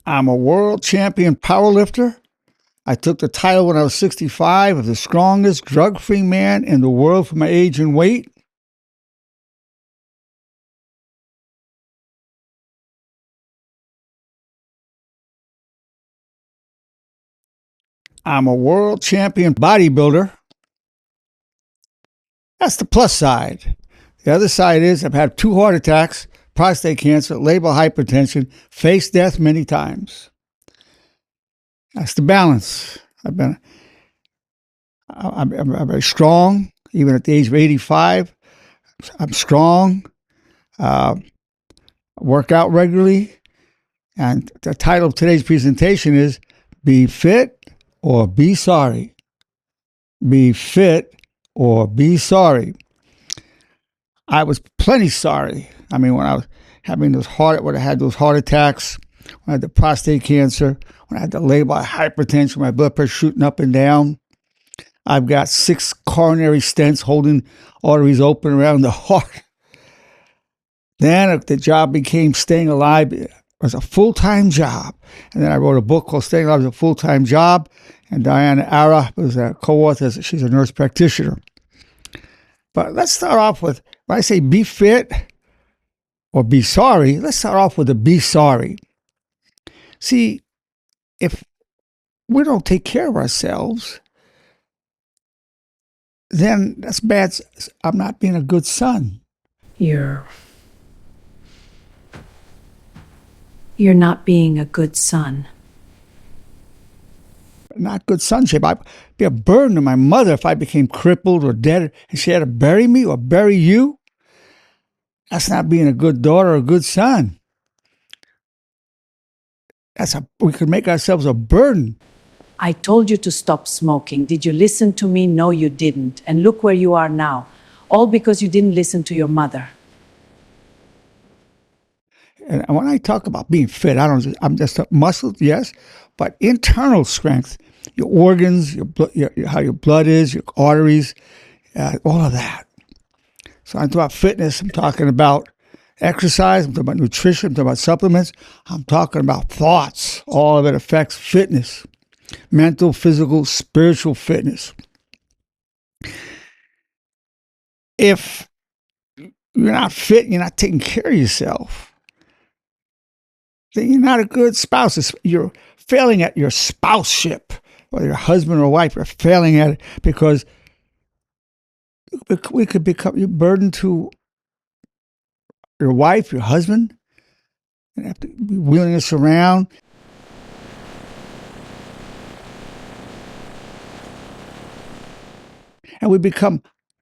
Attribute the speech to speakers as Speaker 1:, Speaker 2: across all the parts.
Speaker 1: I'm a world champion powerlifter. I took the title when I was 65 of the strongest drug-free man in the world for my age and weight. I'm a world champion bodybuilder. That's the plus side. The other side is I've had 2 heart attacks, prostate cancer, labile hypertension, faced death many times. That's the balance. I'm very strong, even at the age of 85. I'm strong. Work out regularly. And the title of today's presentation is Be Fit or Be Sorry. Be fit or be sorry. I was plenty sorry. I mean, when I was having when I had those heart attacks, when I had the prostate cancer, when I had the labile hypertension, my blood pressure shooting up and down. I've got 6 coronary stents holding arteries open around the heart. Then the job became staying alive. It was a full-time job. And then I wrote a book called Staying Alive as a Full-Time Job. And Diana Ara was a co-author. She's a nurse practitioner. But let's start off with, when I say be fit or be sorry, let's start off with the be sorry. See, if we don't take care of ourselves, then that's bad. I'm not being a good son.
Speaker 2: You're not being a good son.
Speaker 1: Not good sonship. I'd be a burden to my mother if I became crippled or dead and she had to bury me or bury you. That's not being a good daughter or a good son. We could make ourselves a burden.
Speaker 2: I told you to stop smoking. Did you listen to me? No, you didn't. And look where you are now. All because you didn't listen to your mother.
Speaker 1: And when I talk about being fit, I'm just muscles, yes, but internal strength, your organs, how your blood is, your arteries, all of that. So I'm talking about fitness. I'm talking about exercise. I'm talking about nutrition. I'm talking about supplements. I'm talking about thoughts. All of it affects fitness, mental, physical, spiritual fitness. If you're not fit, you're not taking care of yourself, then you're not a good spouse. You're failing at your spouseship, whether you're husband or wife. You're failing at it because we could become a burden to your wife, your husband, and have to be wheeling us around. And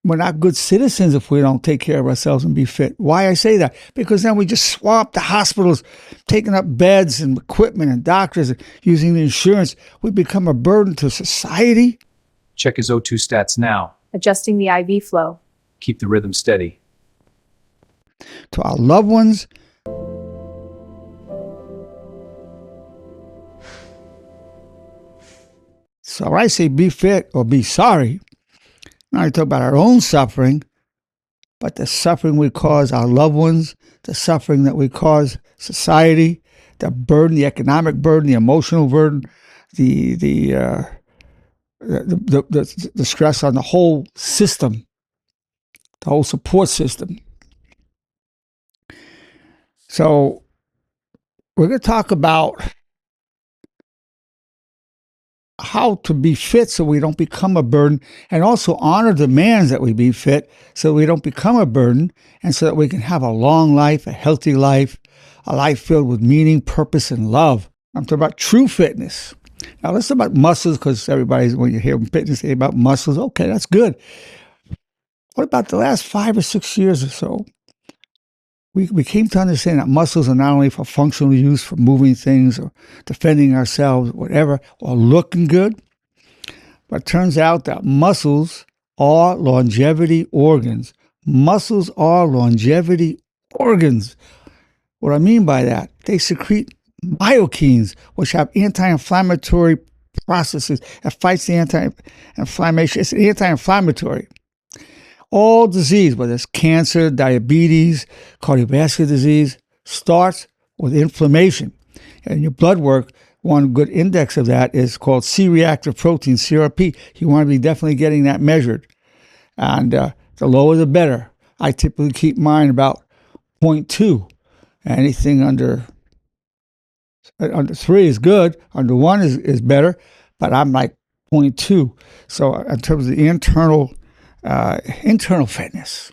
Speaker 1: we're not good citizens if we don't take care of ourselves and be fit. Why I say that? Because then we just swamp the hospitals, taking up beds and equipment and doctors and using the insurance. We become a burden to society.
Speaker 3: Check his O2 stats now.
Speaker 4: Adjusting the IV flow.
Speaker 3: Keep the rhythm steady.
Speaker 1: To our loved ones. So when I say be fit or be sorry, not only talk about our own suffering, but the suffering we cause our loved ones, the suffering that we cause society, the burden, the economic burden, the emotional burden, the stress on the whole system, the whole support system. So we're going to talk about how to be fit so we don't become a burden, and also honor demands that we be fit so we don't become a burden, and so that we can have a long life, a healthy life, a life filled with meaning, purpose, and love. I'm talking about true fitness. Now let's talk about muscles, because when you hear fitness, they say about muscles. Okay, that's good. What about the last 5 or 6 years or so? We came to understand that muscles are not only for functional use, for moving things or defending ourselves, whatever, or looking good, but it turns out that muscles are longevity organs. Muscles are longevity organs. What I mean by that, they secrete myokines, which have anti-inflammatory processes that fights the anti-inflammation. It's anti-inflammatory. All disease, whether it's cancer, diabetes, cardiovascular disease, starts with inflammation. And your blood work, one good index of that is called C-reactive protein, CRP. You want to be definitely getting that measured. And the lower the better. I typically keep mine about 0.2. Anything under 3 is good. Under 1 is better. But I'm like 0.2. So in terms of the internal fitness,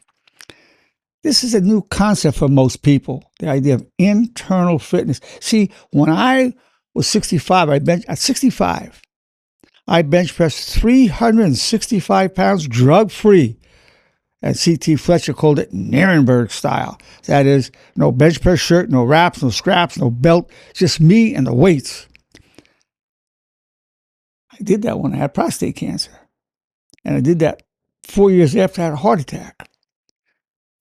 Speaker 1: this is a new concept for most people, the idea of internal fitness. See, when I was 65, at 65, I bench pressed 365 pounds drug-free. And C.T. Fletcher called it Nerenberg style. That is, no bench press shirt, no wraps, no scraps, no belt, just me and the weights. I did that when I had prostate cancer. And I did that 4 years after I had a heart attack.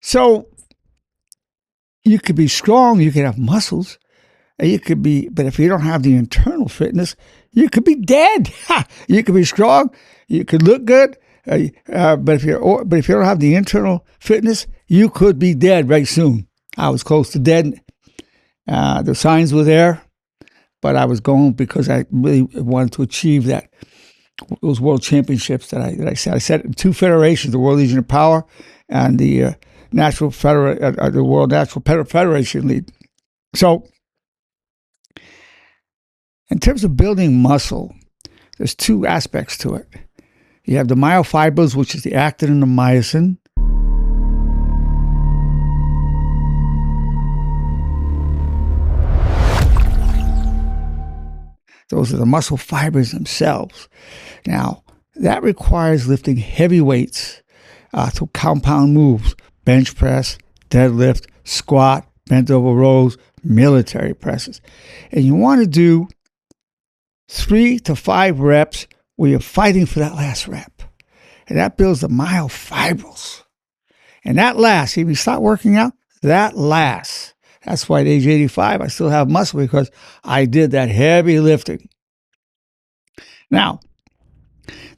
Speaker 1: So you could be strong, you could have muscles, and you could be, but if you don't have the internal fitness, you could be dead. You could be strong, you could look good, but if you don't have the internal fitness, you could be dead very soon. I was close to dead. The signs were there, but I was going because I really wanted to achieve those world championships that I set. I set in 2 federations: the World Legion of Power and the the World Natural Federation League. So, in terms of building muscle, there's 2 aspects to it. You have the myofibrils, which is the actin and the myosin. Those are the muscle fibers themselves. Now, that requires lifting heavy weights to compound moves: bench press, deadlift, squat, bent over rows, military presses. And you want to do 3 to 5 reps where you're fighting for that last rep. And that builds the myofibrils. And that lasts. If you stop working out, that lasts. That's why at age 85, I still have muscle, because I did that heavy lifting. Now,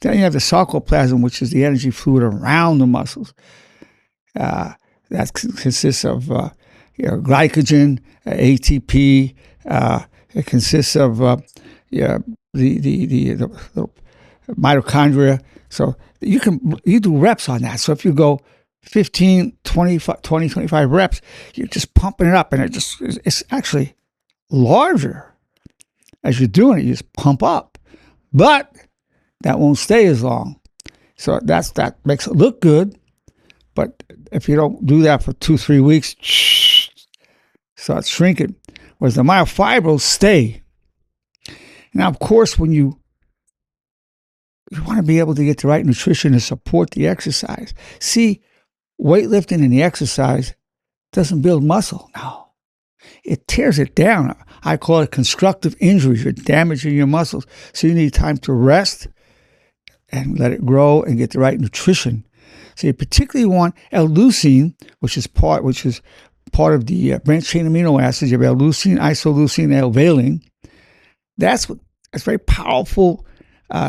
Speaker 1: then you have the sarcoplasm, which is the energy fluid around the muscles. That consists of glycogen, ATP. It consists of the mitochondria. So you do reps on that. So if you go 15, 20, 25 reps, you're just pumping it up, and it's actually larger as you're doing it. You just pump up, but that won't stay as long. So that makes it look good, but if you don't do that for 2-3 weeks, starts shrinking. Whereas the myofibrils stay. Now, of course, when you want to be able to get the right nutrition to support the exercise. See, weightlifting and the exercise doesn't build muscle. No, it tears it down. I call it constructive injuries. You're damaging your muscles. So you need time to rest and let it grow and get the right nutrition. So you particularly want L-leucine, which is part of the branched chain amino acids. You have L-leucine, isoleucine, L-valine. That's very powerful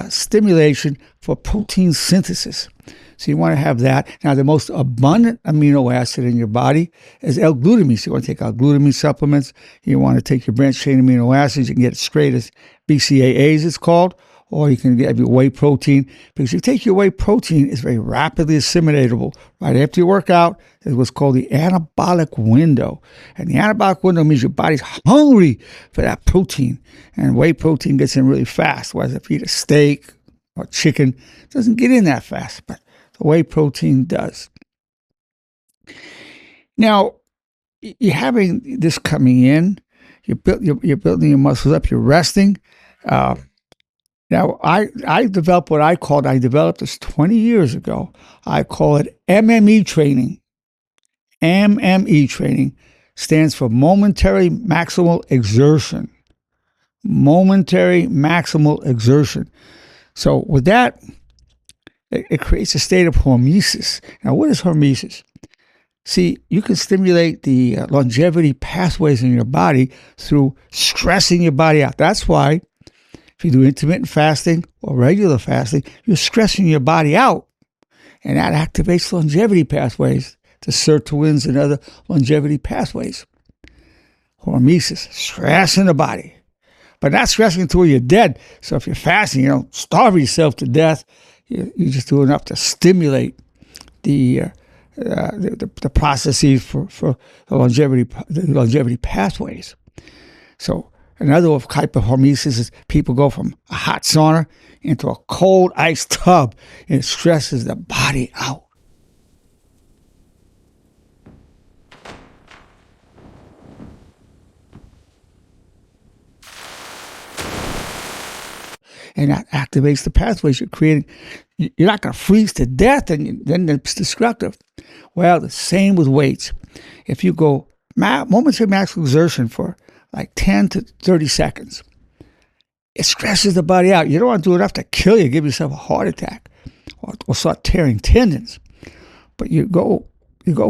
Speaker 1: stimulation for protein synthesis. So you want to have that. Now, the most abundant amino acid in your body is L-glutamine. So you want to take L-glutamine supplements. You want to take your branched chain amino acids. You can get it straight as BCAAs, it's called, or you can get your whey protein. Because if you take your whey protein, it's very rapidly assimilatable. Right after you work out, it's what's called the anabolic window. And the anabolic window means your body's hungry for that protein. And whey protein gets in really fast. Whereas if you eat a steak or chicken, it doesn't get in that fast. But the whey protein does. Now, you're having this coming in. You're building your muscles up. You're resting. Now, I developed this 20 years ago. I call it MME training. MME training stands for momentary maximal exertion. Momentary maximal exertion. So with that, it creates a state of hormesis. Now, what is hormesis? See, you can stimulate the longevity pathways in your body through stressing your body out. That's why if you do intermittent fasting or regular fasting, you're stressing your body out. And that activates longevity pathways, the sirtuins and other longevity pathways. Hormesis, stress in the body. But not stressing until you're dead. So if you're fasting, you don't starve yourself to death. You just do enough to stimulate the processes for the longevity pathways. So another type of hormesis is people go from a hot sauna into a cold ice tub, and it stresses the body out. And that activates the pathways you're creating. You're not going to freeze to death, and then it's destructive. Well, the same with weights. If you go momentary maximal exertion for like 10 to 30 seconds, it stresses the body out. You don't want to do enough to kill you, give yourself a heart attack, or start tearing tendons. But you go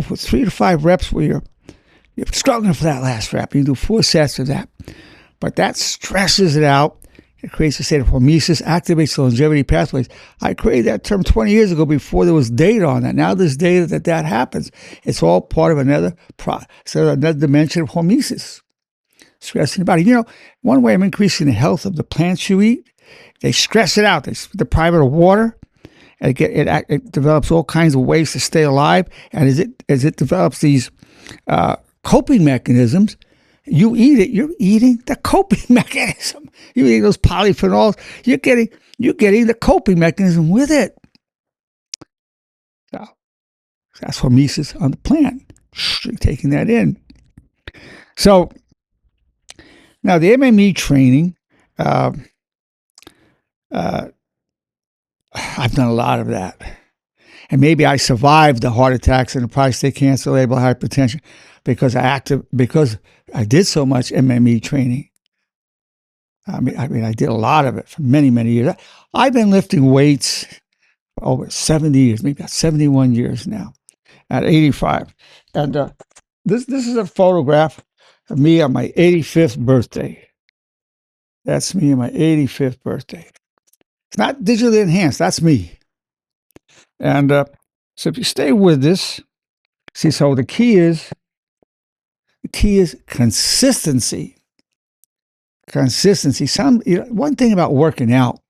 Speaker 1: for 3 to 5 reps where you're struggling for that last rep. You do 4 sets of that. But that stresses it out. It creates a state of hormesis, activates the longevity pathways. I created that term 20 years ago before there was data on that. Now there's data that happens. It's all part of another dimension of hormesis, stressing the body. You know, one way of increasing the health of the plants you eat, they stress it out. They deprive it of water. And it develops all kinds of ways to stay alive. And as it develops these coping mechanisms, you eat it, you're eating the coping mechanism. You eat those polyphenols, you're getting the coping mechanism with it. So that's hormesis on the plant. You're taking that in. So now the MME training, I've done a lot of that. And maybe I survived the heart attacks and the prostate cancer, labile hypertension, because I did so much MME training. I mean, I did a lot of it for many, many years. I've been lifting weights for over 70 years, maybe about 71 years now, at 85. And this is a photograph of me on my 85th birthday. That's me on my 85th birthday. It's not digitally enhanced. That's me. And so if you stay with this, see, so the key is consistency. Consistency. One thing about working out,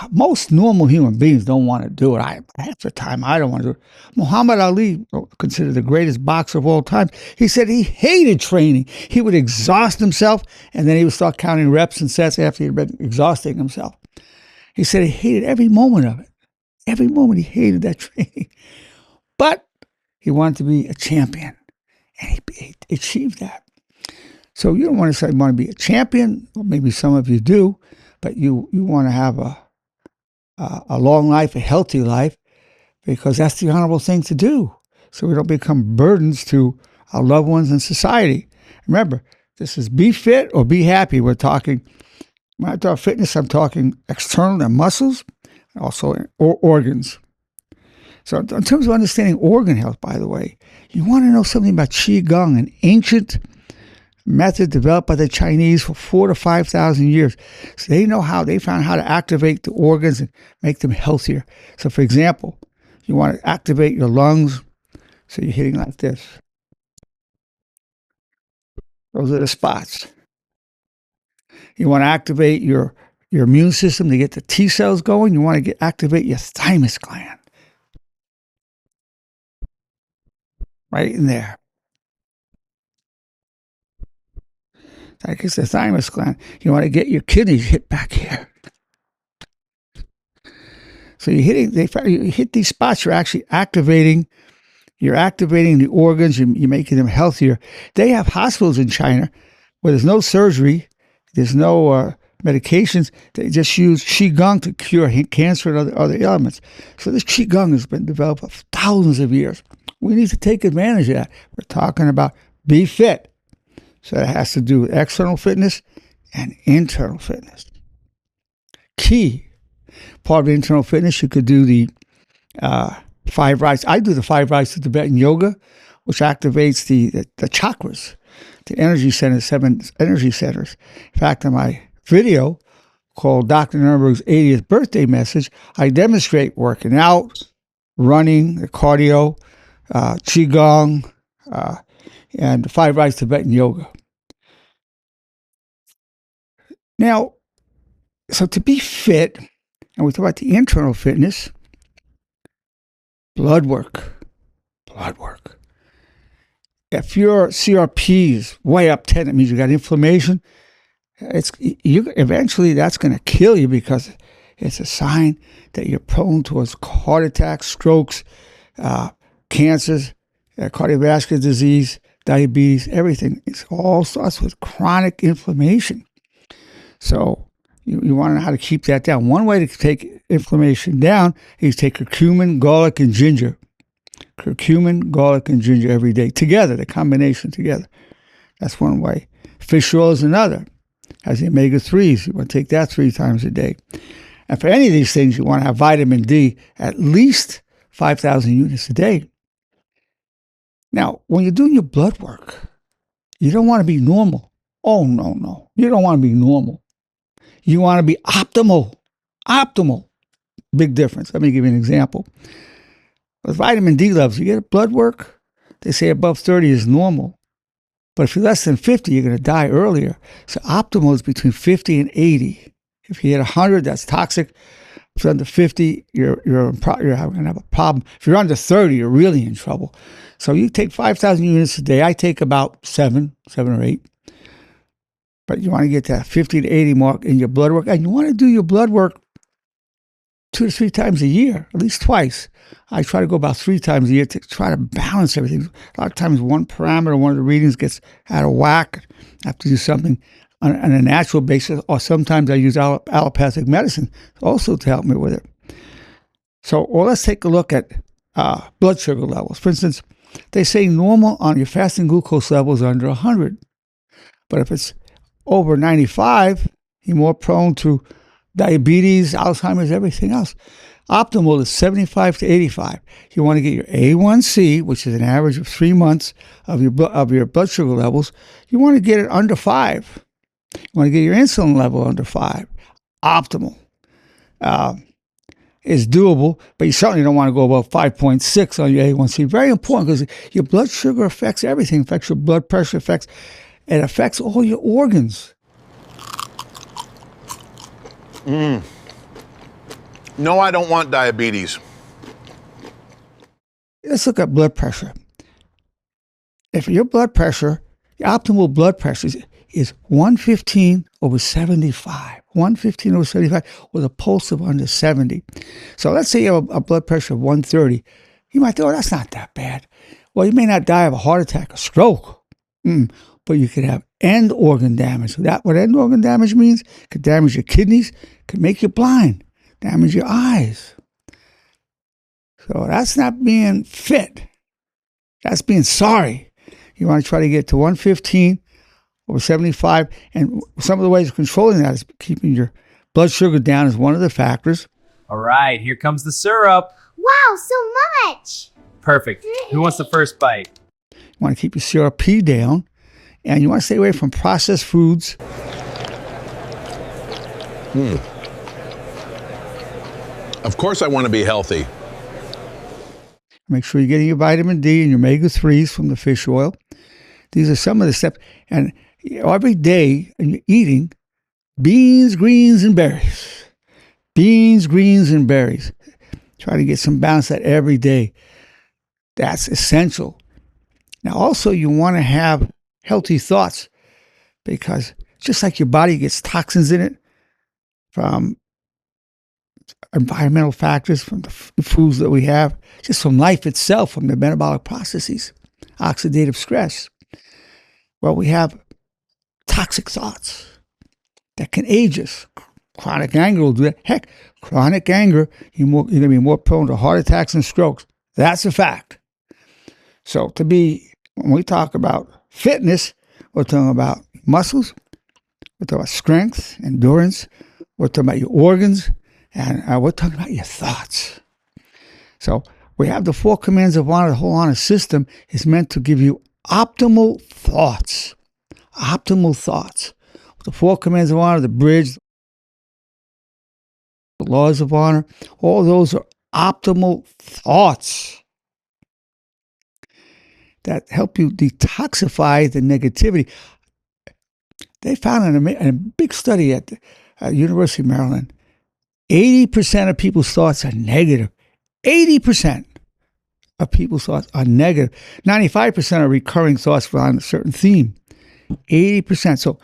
Speaker 1: most normal human beings don't want to do it. Half the time, I don't want to do it. Muhammad Ali, considered the greatest boxer of all time, he said he hated training. He would exhaust himself, and then he would start counting reps and sets after he'd been exhausting himself. He said he hated every moment of it. Every moment he hated that training. But he wanted to be a champion, and he achieved that. So you don't want to want to be a champion, or maybe some of you do, but you want to have a long life, a healthy life, because that's the honorable thing to do. So we don't become burdens to our loved ones and society. Remember, this is be fit or be happy. We're talking, when I talk fitness, I'm talking external and muscles, and also organs. So in terms of understanding organ health, by the way, you want to know something about Qigong, an ancient method developed by the Chinese for 4,000 to 5,000 years. So they found how to activate the organs and make them healthier. So for example, you want to activate your lungs, so you're hitting like this. Those are the spots. You want to activate your immune system to get the T cells going. You want to activate your thymus gland. Right in there. Like it's the thymus gland. You want to get your kidneys hit back here. So you hit these spots. You're actually activating. You're activating the organs. You're making them healthier. They have hospitals in China where there's no surgery, there's no medications. They just use Qigong to cure cancer and other ailments. So this Qigong has been developed for thousands of years. We need to take advantage of that. We're talking about be fit. So it has to do with external fitness and internal fitness. Key part of internal fitness, you could do the 5 rites. I do the 5 rites of Tibetan yoga, which activates the chakras, the energy centers, 7 energy centers. In fact, in my video called Dr. Nerenberg's 80th birthday message, I demonstrate working out, running, the cardio, Qigong, and the 5 Rights Tibetan Yoga. Now, so to be fit, and we talk about the internal fitness, blood work. If your CRP is way up 10, it means you got inflammation. Eventually that's going to kill you, because it's a sign that you're prone towards heart attacks, strokes, cancers, cardiovascular disease, diabetes, everything. It all starts with chronic inflammation. So you want to know how to keep that down. One way to take inflammation down is take curcumin, garlic, and ginger. Curcumin, garlic, and ginger every day together, the combination together. That's one way. Fish oil is another. Has the omega-3s. You want to take that 3 times a day. And for any of these things, you want to have vitamin D at least 5,000 units a day. Now, when you're doing your blood work, you don't want to be normal. Oh, no. You don't want to be normal. You want to be optimal. Optimal. Big difference. Let me give you an example. With vitamin D levels, you get a blood work, they say above 30 is normal. But if you're less than 50, you're going to die earlier. So optimal is between 50 and 80. If you hit 100, that's toxic. If you're under 50, you're going to have a problem. If you're under 30, you're really in trouble. So you take 5,000 units a day. I take about 7 or 8. But you want to get that 50 to 80 mark in your blood work. And you want to do your blood work 2 to 3 times a year, at least twice. I try to go about 3 times a year to try to balance everything. A lot of times one parameter, one of the readings gets out of whack. I have to do something on a natural basis, or sometimes I use allopathic medicine also to help me with it. So, let's take a look at blood sugar levels. For instance, they say normal on your fasting glucose levels under 100. But if it's over 95, you're more prone to diabetes, Alzheimer's, everything else. Optimal is 75 to 85. You want to get your A1C, which is an average of 3 months of your blood sugar levels. You want to get it under 5. You want to get your insulin level under 5. Optimal is doable, but you certainly don't want to go above 5.6 on your A1C. Very important, because your blood sugar affects everything. It affects your blood pressure, it affects all your organs.
Speaker 4: No, I don't want diabetes.
Speaker 1: Let's look at blood pressure. If your blood pressure, your optimal blood pressure is 115 over 75. 115 over 75 with a pulse of under 70. So let's say you have a blood pressure of 130. You might think, oh, that's not that bad. Well, you may not die of a heart attack or stroke, but you could have end organ damage. What end organ damage means? It could damage your kidneys, could make you blind, damage your eyes. So that's not being fit. That's being sorry. You want to try to get to 115 over 75. And some of the ways of controlling that is keeping your blood sugar down is one of the factors.
Speaker 3: All right, here comes the syrup.
Speaker 5: Wow, so much!
Speaker 3: Perfect. Who wants the first bite?
Speaker 1: You want to keep your CRP down. And you want to stay away from processed foods.
Speaker 4: Of course I want to be healthy.
Speaker 1: Make sure you're getting your vitamin D and your omega-3s from the fish oil. These are some of the steps. And every day you're eating beans, greens, and berries. Beans, greens, and berries. Try to get some balance that every day. That's essential. Now also you want to have healthy thoughts, because just like your body gets toxins in it from environmental factors, from the foods that we have, just from life itself, from the metabolic processes, oxidative stress. Well, we have toxic thoughts that can age us. Chronic anger will do that. Heck, chronic anger, you're going to be more prone to heart attacks and strokes. That's a fact. So when we talk about fitness, we're talking about muscles, we're talking about strength, endurance, we're talking about your organs, and we're talking about your thoughts. So we have the 4 commands of honor. The whole honor system is meant to give you optimal thoughts. Optimal thoughts. The 4 commands of honor, the bridge, the laws of honor, all those are optimal thoughts. that help you detoxify the negativity. They found in a big study at the University of Maryland, 80% of people's thoughts are negative. 80% of people's thoughts are negative. 95% are recurring thoughts on a certain theme. 80%. So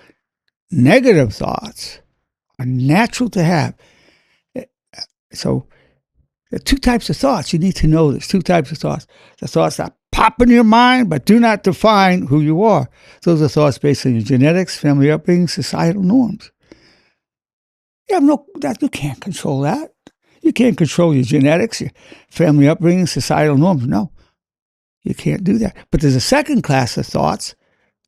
Speaker 1: negative thoughts are natural to have. So there are two types of thoughts. You need to know there's two types of thoughts. The thoughts that pop in your mind but do not define who you are. Those are thoughts based on your genetics, family upbringing, societal norms. You can't control that. You can't control your genetics, your family upbringing, societal norms. No, you can't do that. But there's a second class of thoughts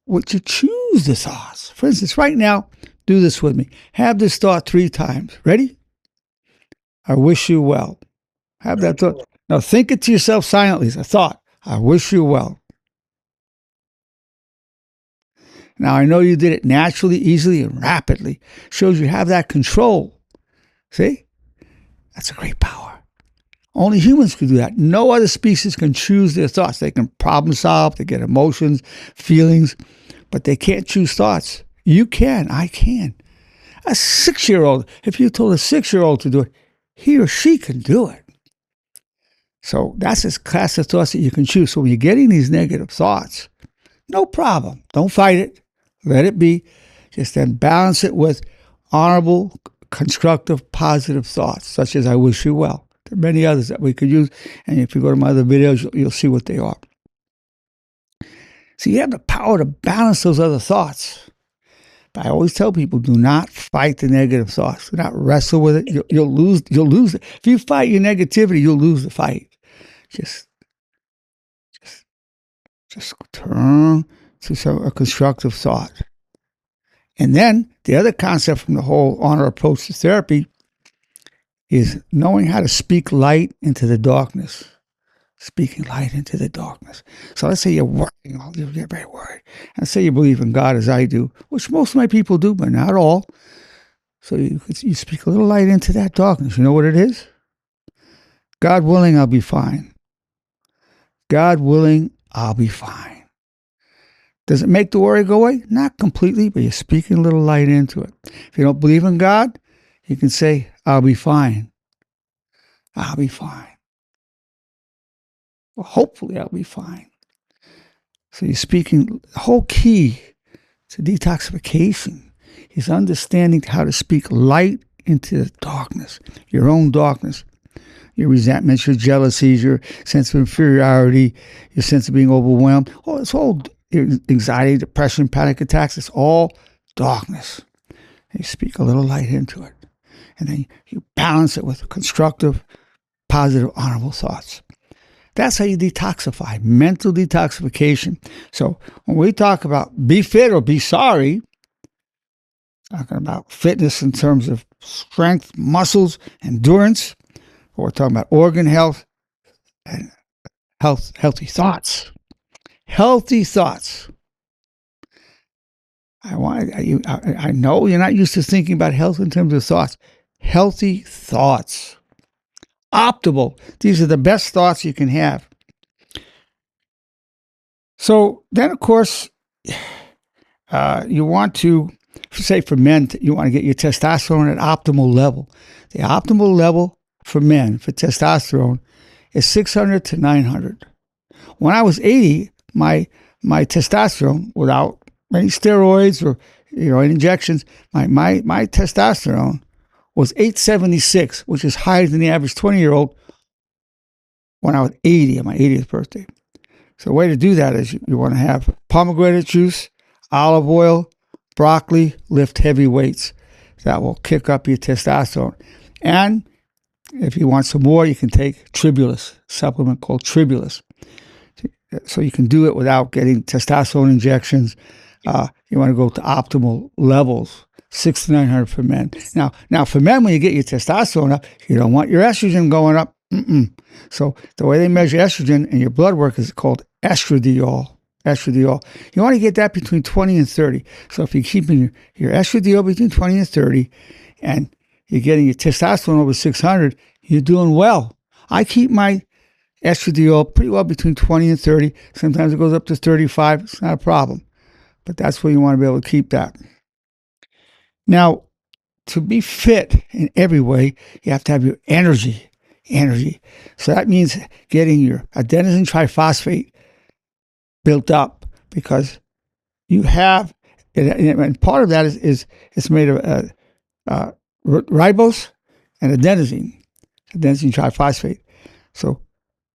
Speaker 1: which you choose the thoughts. For instance, right now, do this with me. Have this thought 3 times. Ready? I wish you well. Have that thought. Now think it to yourself silently. It's a thought. I wish you well. Now I know you did it naturally, easily, and rapidly. Shows you have that control. See? That's a great power. Only humans can do that. No other species can choose their thoughts. They can problem solve, they get emotions, feelings, but they can't choose thoughts. You can, I can. A 6-year-old, if you told a 6-year-old to do it, he or she can do it. So that's a class of thoughts that you can choose. So when you're getting these negative thoughts, no problem. Don't fight it. Let it be. Just then balance it with honorable, constructive, positive thoughts, such as I wish you well. There are many others that we could use. And if you go to my other videos, you'll see what they are. So you have the power to balance those other thoughts. But I always tell people, do not fight the negative thoughts. Do not wrestle with it. You'll lose it. If you fight your negativity, you'll lose the fight. Just turn to a constructive thought. And then the other concept from the whole honor approach to therapy is knowing how to speak light into the darkness. Speaking light into the darkness. So let's say you're working, you're very worried. And let's say you believe in God as I do, which most of my people do, but not all. So you speak a little light into that darkness. You know what it is? God willing, I'll be fine. God willing, I'll be fine. Does it make the worry go away? Not completely, but you're speaking a little light into it. If you don't believe in God, you can say, I'll be fine. I'll be fine. Well, hopefully I'll be fine. So you're speaking, the whole key to detoxification is understanding how to speak light into the darkness, your own darkness, your resentments, your jealousies, your sense of inferiority, your sense of being overwhelmed. Oh, it's all anxiety, depression, panic attacks. It's all darkness. And you speak a little light into it. And then you balance it with constructive, positive, honorable thoughts. That's how you detoxify, mental detoxification. So when we talk about be fit or be sorry, talking about fitness in terms of strength, muscles, endurance, or we're talking about organ health and healthy thoughts. Healthy thoughts. I know you're not used to thinking about health in terms of thoughts. Healthy thoughts. Optimal. These are the best thoughts you can have. So then, of course, you want to, say for men, you want to get your testosterone at optimal level. The optimal level for men for testosterone is 600 to 900. When I was 80, my testosterone, without any steroids or any injections, my testosterone was 876, which is higher than the average 20-year-old when I was 80 on my 80th birthday. So the way to do that is you want to have pomegranate juice, olive oil, broccoli, lift heavy weights. That will kick up your testosterone. And if you want some more, you can take Tribulus, supplement called Tribulus. So you can do it without getting testosterone injections. You want to go to optimal levels. 600 to 900 for men. Now for men, when you get your testosterone up, you don't want your estrogen going up. So the way they measure estrogen in your blood work is called estradiol. Estradiol. You want to get that between 20 and 30. So if you're keeping your estradiol between 20 and 30, and you're getting your testosterone over 600, you're doing well. I keep my Estradiol, pretty well between 20 and 30. Sometimes it goes up to 35. It's not a problem. But that's where you want to be able to keep that. Now, to be fit in every way, you have to have your energy. So that means getting your adenosine triphosphate built up, because you have, and part of that is it's made of ribose and adenosine triphosphate. So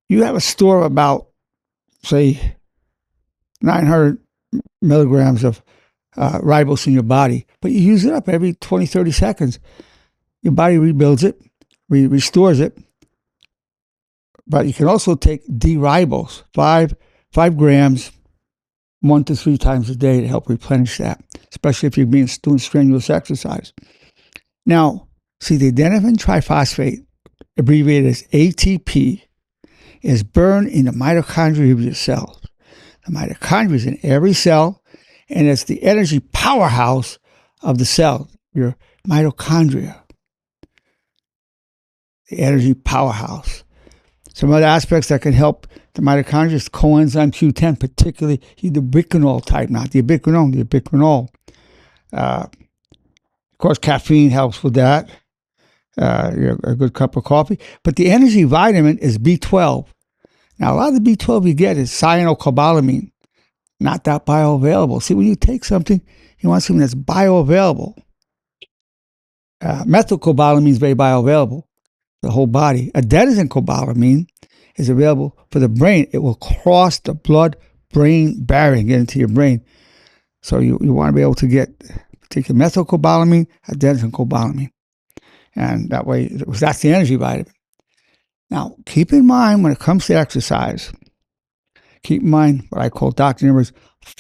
Speaker 1: you have a store of about, say, 900 milligrams of ribose in your body, but you use it up every 20, 30 seconds. Your body rebuilds it, restores it. But you can also take D-ribose, 5 grams, 1 to 3 times a day to help replenish that, especially if you're doing strenuous exercise. Now, see, the adenosine triphosphate, abbreviated as ATP, is burned in the mitochondria of your cells. The mitochondria is in every cell, and it's the energy powerhouse of the cell, your mitochondria. The energy powerhouse. Some other aspects that can help the mitochondria is coenzyme Q10, particularly the ubiquinol type, not the ubiquinone, the ubiquinol. Of course, caffeine helps with that. A good cup of coffee. But the energy vitamin is B12. Now, a lot of the B12 you get is cyanocobalamin, not that bioavailable. See, when you take something, you want something that's bioavailable. Methylcobalamin is very bioavailable, the whole body. Adenosine cobalamin is available for the brain. It will cross the blood-brain barrier and get into your brain. So you want to be able to take your methylcobalamin, adenosine cobalamin. And that way, that's the energy vitamin. Now, keep in mind when it comes to exercise, keep in mind what I call Dr. Nerenberg's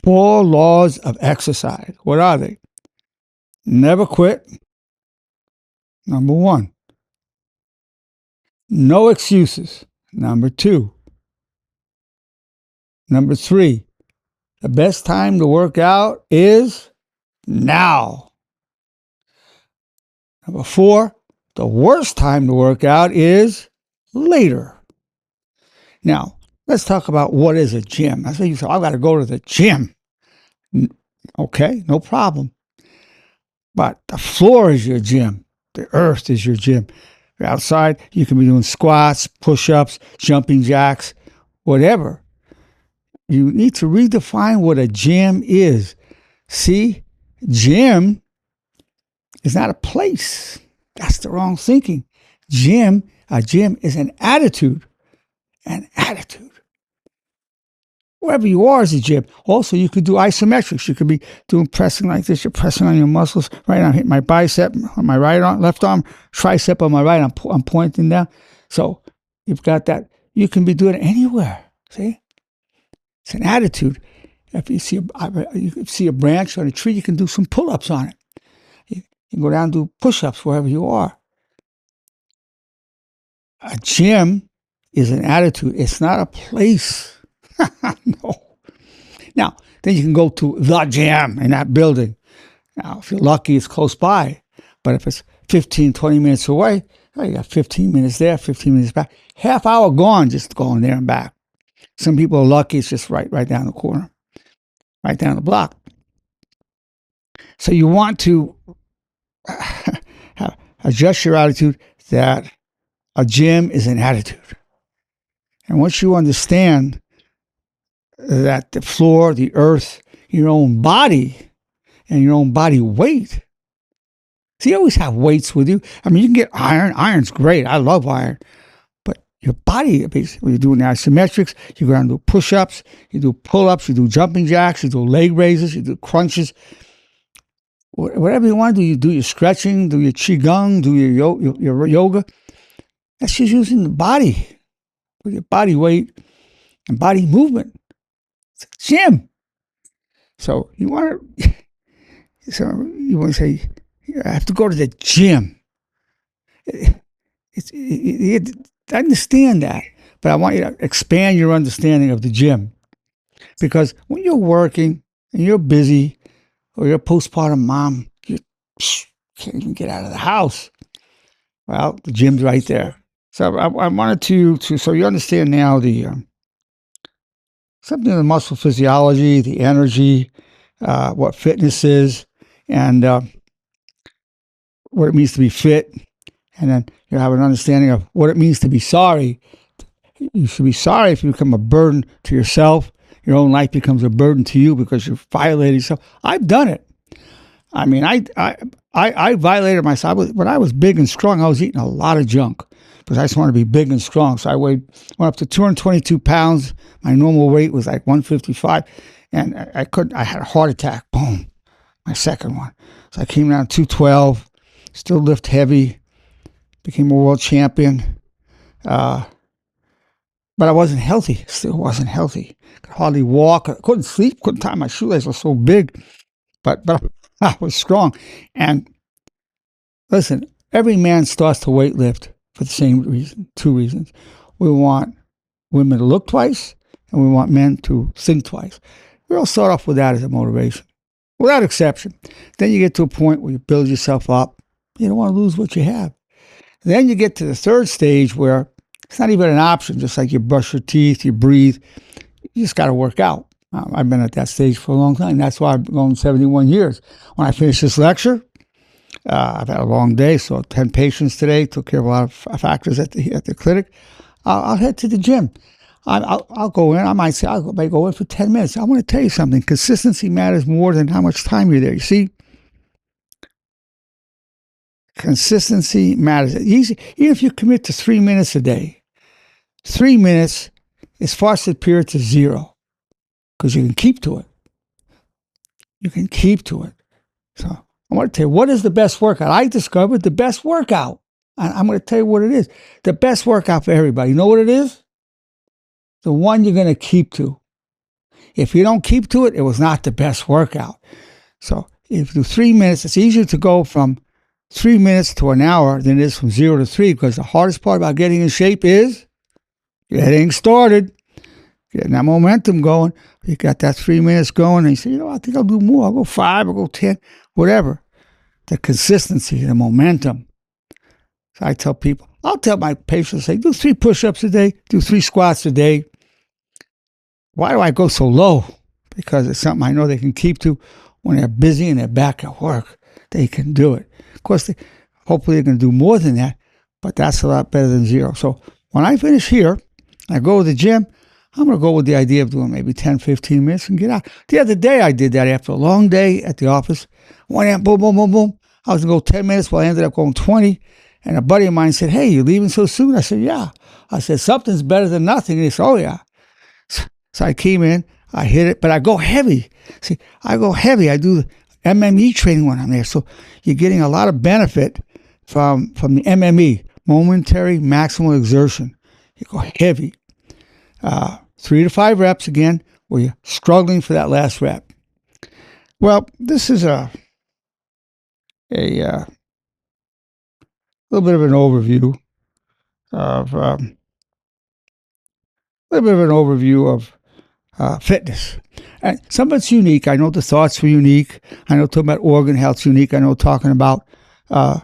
Speaker 1: 4 laws of exercise. What are they? Never quit. Number 1. No excuses. Number 2. Number 3. The best time to work out is now. Number 4. The worst time to work out is later. Now, let's talk about what is a gym. That's what you say, I've got to go to the gym. Okay, no problem. But the floor is your gym. The earth is your gym. You're outside, you can be doing squats, push-ups, jumping jacks, whatever. You need to redefine what a gym is. See, gym is not a place. That's the wrong thinking. A gym is an attitude. An attitude. Wherever you are is a gym. Also, you could do isometrics. You could be doing pressing like this. You're pressing on your muscles. Right now, I'm hitting my bicep on my right arm, left arm, tricep on my right. I'm pointing down. So you've got that. You can be doing it anywhere. See? It's an attitude. If you see a branch on a tree, you can do some pull-ups on it. You can go down and do push-ups wherever you are. A gym is an attitude. It's not a place. No. Now, then you can go to the gym in that building. Now, if you're lucky, it's close by. But if it's 15, 20 minutes away, you got 15 minutes there, 15 minutes back. Half hour gone just going there and back. Some people are lucky. It's just right down the corner, right down the block. So you want to adjust your attitude that a gym is an attitude. And once you understand that the floor, the earth, your own body, and your own body weight. See, you always have weights with you. I mean, you can get iron. Iron's great. I love iron. But your body, basically, when you're doing the isometrics, you go down and do push-ups, you do pull-ups, you do jumping jacks, you do leg raises, you do crunches. Whatever you want to do, you do your stretching, do your qigong, do your yoga. That's just using the body, with your body weight and body movement. Gym. So you want to say, I have to go to the gym. I understand that, but I want you to expand your understanding of the gym. Because when you're working and you're busy, or you're a postpartum mom, you can't even get out of the house. Well, the gym's right there. So I wanted to so you understand now the something of the muscle physiology, the energy, what fitness is, and what it means to be fit, and then you have an understanding of what it means to be sorry. You should be sorry if you become a burden to yourself. Your own life becomes a burden to you because you violated yourself. I've done it. I mean, I violated myself. When I was big and strong, I was eating a lot of junk because I just wanted to be big and strong. So I went up to 222 pounds. My normal weight was like 155, and I had a heart attack. Boom, my second one. So I came down to 212. Still lift heavy. Became a world champion. But I wasn't healthy. Still wasn't healthy. Could hardly walk. I couldn't sleep. Couldn't tie my shoelaces. I was so big. But I was strong. And listen, every man starts to weightlift for the same reason, two reasons. We want women to look twice, and we want men to think twice. We all start off with that as a motivation, without exception. Then you get to a point where you build yourself up. You don't want to lose what you have. Then you get to the third stage where it's not even an option, just like you brush your teeth, you breathe. You just got to work out. I've been at that stage for a long time. That's why I've gone 71 years. When I finish this lecture, I've had a long day, so 10 patients today, took care of a lot of factors at the clinic. I'll head to the gym. I'll go in. I might say, I may go in for 10 minutes. I want to tell you something. Consistency matters more than how much time you're there. You see? Consistency matters. Even if you commit to 3 minutes a day, 3 minutes is far superior to 0 because you can keep to it. You can keep to it. So I want to tell you, what is the best workout? I discovered the best workout. I'm going to tell you what it is. The best workout for everybody. You know what it is? The one you're going to keep to. If you don't keep to it, it was not the best workout. So if you do 3 minutes, it's easier to go from 3 minutes to an hour than it is from 0 to 3, because the hardest part about getting in shape is getting started, getting that momentum going. You got that 3 minutes going, and you say, you know, I think I'll do more. I'll go 5, I'll go 10, whatever. The consistency, the momentum. So I tell people, I'll tell my patients, say, do 3 push-ups a day, do 3 squats a day. Why do I go so low? Because it's something I know they can keep to when they're busy and they're back at work. They can do it. Of course, hopefully they're going to do more than that, but that's a lot better than 0. So when I finish here, I go to the gym, I'm going to go with the idea of doing maybe 10, 15 minutes and get out. The other day I did that after a long day at the office. Went in, boom, boom, boom, boom. I was going to go 10 minutes, well, I ended up going 20. And a buddy of mine said, hey, you leaving so soon? I said, yeah. I said, something's better than nothing. And he said, oh, yeah. So I came in, I hit it, but I go heavy. See, I go heavy. I do the MME training when I'm there. So you're getting a lot of benefit from the MME, momentary maximal exertion. You go heavy. 3 to 5 reps again, where you're struggling for that last rep. Well, this is a little bit of an overview of fitness. And some of it's unique. I know the thoughts were unique. I know talking about organ health's unique. I know talking about the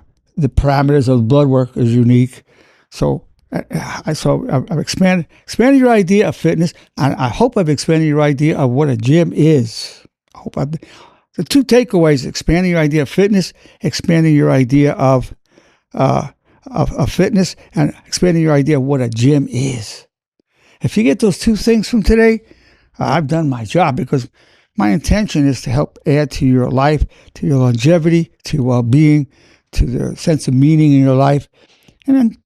Speaker 1: parameters of blood work is unique. So I've expanded your idea of fitness, and I hope I've expanded your idea of what a gym is. The 2 takeaways: expanding your idea of fitness, expanding your idea of fitness, and expanding your idea of what a gym is. If you get those 2 things from today, I've done my job, because my intention is to help add to your life, to your longevity, to your well-being, to the sense of meaning in your life, and then